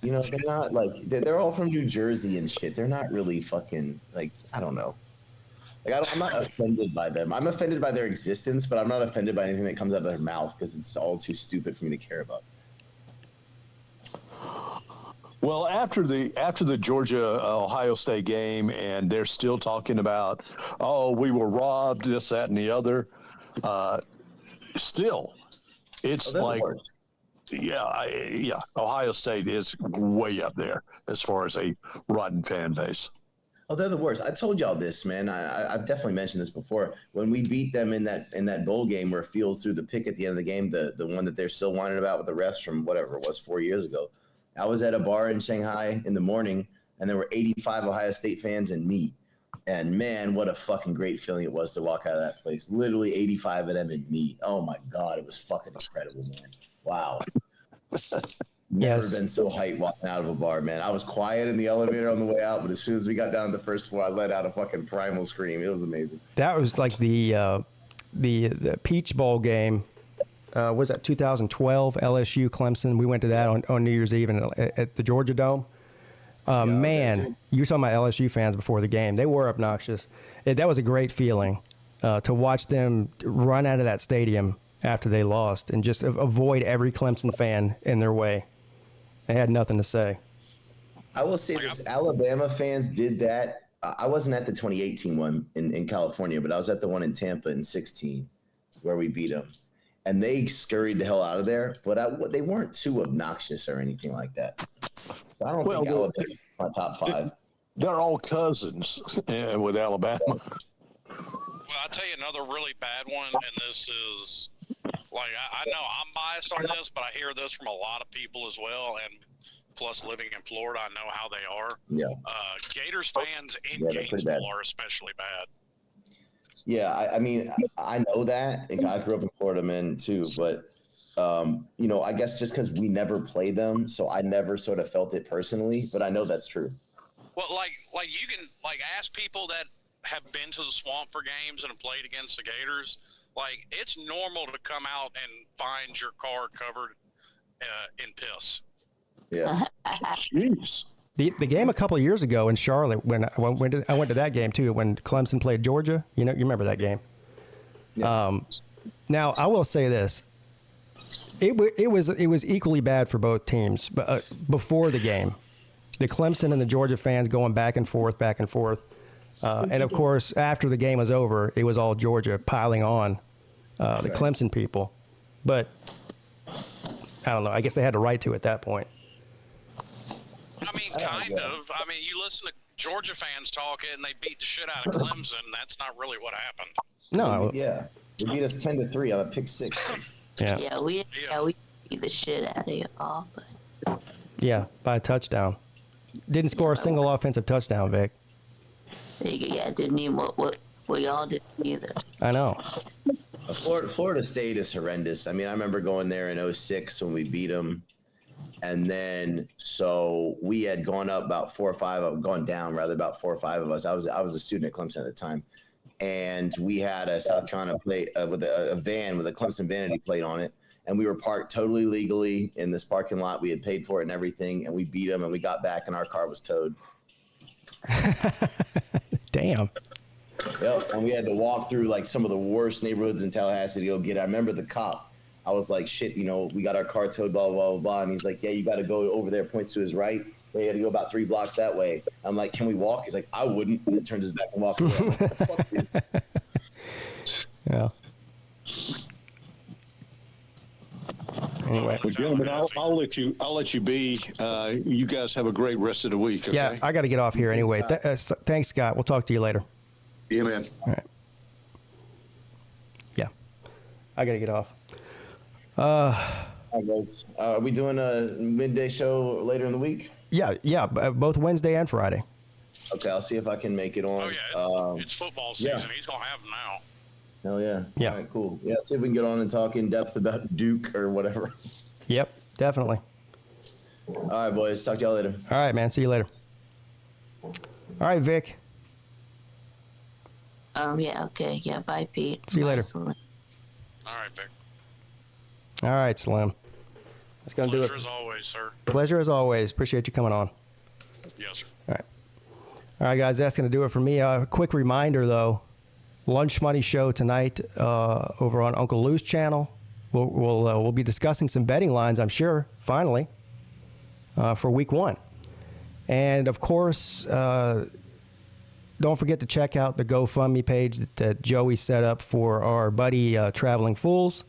You know, they're not like. They're all from New Jersey and shit. They're not really fucking like. I don't know. Like I'm not offended by them. I'm offended by their existence, but I'm not offended by anything that comes out of their mouth because it's all too stupid for me to care about. Well, after the Georgia Ohio State game, and they're still talking about, oh, we were robbed, this, that, and the other. Still, it's like, yeah, Ohio State is way up there as far as a rotten fan base. Oh, they're the worst. I told y'all this, man. I've definitely mentioned this before. When we beat them in that bowl game where Fields threw the pick at the end of the game, the one that they're still whining about with the refs from whatever it was 4 years ago. I was at a bar in Shanghai in the morning, and there were 85 Ohio State fans and me. And, man, what a fucking great feeling it was to walk out of that place. Literally 85 of them and me. Oh, my God. It was fucking incredible, man. Wow. Never been so hyped walking out of a bar, man. I was quiet in the elevator on the way out, but as soon as we got down to the first floor, I let out a fucking primal scream. It was amazing. That was like the Peach Bowl game. Was that 2012 LSU Clemson? We went to that on New Year's Eve at the Georgia Dome. Man, you were talking about LSU fans before the game. They were obnoxious. That was a great feeling to watch them run out of that stadium after they lost and just avoid every Clemson fan in their way. They had nothing to say. I will say this. Alabama fans did that. I wasn't at the 2018 one in California, but I was at the one in Tampa in 2016 where we beat them. And they scurried the hell out of there, but they weren't too obnoxious or anything like that. So I don't think Alabama is my top five. They're all cousins with Alabama. Well, I'll tell you another really bad one, and this is, like, I know I'm biased on this, but I hear this from a lot of people as well, and plus living in Florida, I know how they are. Yeah. Gators fans in Gainesville are especially bad. Yeah, I mean, I know that, and I grew up in Florida, man, too. But I guess just because we never played them, so I never sort of felt it personally. But I know that's true. Well, like you can ask people that have been to the swamp for games and have played against the Gators. Like, it's normal to come out and find your car covered in piss. Yeah. Jeez. The game a couple of years ago in Charlotte, when I went to that game too, when Clemson played Georgia. You remember that game. Yeah. Now I will say this: it was equally bad for both teams. But before the game, the Clemson and the Georgia fans going back and forth, and of course after the game was over, it was all Georgia piling on the Clemson people. But I don't know. I guess they had a right to at that point. I mean, kind of. I mean, you listen to Georgia fans talk and they beat the shit out of Clemson. That's not really what happened. No. Yeah. They beat us 10-3 on a pick six. Yeah, we beat the shit out of y'all. But... Yeah, by a touchdown. Didn't score a single offensive touchdown, Vic. Yeah, didn't even what y'all did either. I know. Florida State is horrendous. I mean, I remember going there in 2006 when we beat them. And then, so we had gone up about 4 or 5, gone down rather about 4 or 5 of us. I was a student at Clemson at the time, and we had a South Carolina plate with a van with a Clemson vanity plate on it, and we were parked totally legally in this parking lot. We had paid for it and everything, and we beat them, and we got back, and our car was towed. Damn. Yep, and we had to walk through like some of the worst neighborhoods in Tallahassee to go get it. I remember the cop. I was like, shit, we got our car towed, blah, blah, blah, blah. And he's like, yeah, you got to go over there, points to his right. We had to go about 3 blocks that way. I'm like, can we walk? He's like, I wouldn't. And then turns his back and walks away. I'm like, what the fuck, dude? Yeah. Anyway. Well, gentlemen, I'll let you be. You guys have a great rest of the week. Okay? Yeah, I got to get off here anyway. Thanks, Scott. We'll talk to you later. Yeah, man. All right. Yeah, I got to get off. Hi, guys. Are we doing a midday show later in the week? Yeah, both Wednesday and Friday. Okay, I'll see if I can make it on. Oh, yeah, it's football season. Yeah. He's going to have them now. Hell yeah. Yeah. All right, cool. Yeah, see if we can get on and talk in depth about Duke or whatever. Yep, definitely. All right, boys. Talk to y'all later. All right, man. See you later. All right, Vic. Yeah, okay. Yeah, bye, Pete. See you Bye, later. Slim. All right, Vic. All right, Slim. That's going to do Pleasure it. as always, sir. Pleasure as always. Appreciate you coming on. Yes, sir. All right. All right, guys. That's going to do it for me. A quick reminder, though. Lunch Money Show tonight over on Uncle Lou's channel. We'll be discussing some betting lines, I'm sure, finally, for week 1. And, of course, don't forget to check out the GoFundMe page that Joey set up for our buddy Traveling Fools.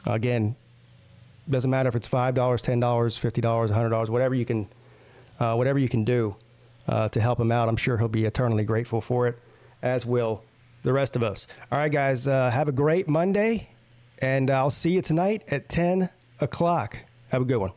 Again, doesn't matter if it's $5, $10, $50, $100, whatever you can do to help him out. I'm sure he'll be eternally grateful for it, as will the rest of us. All right, guys, have a great Monday, and I'll see you tonight at 10 o'clock. Have a good one.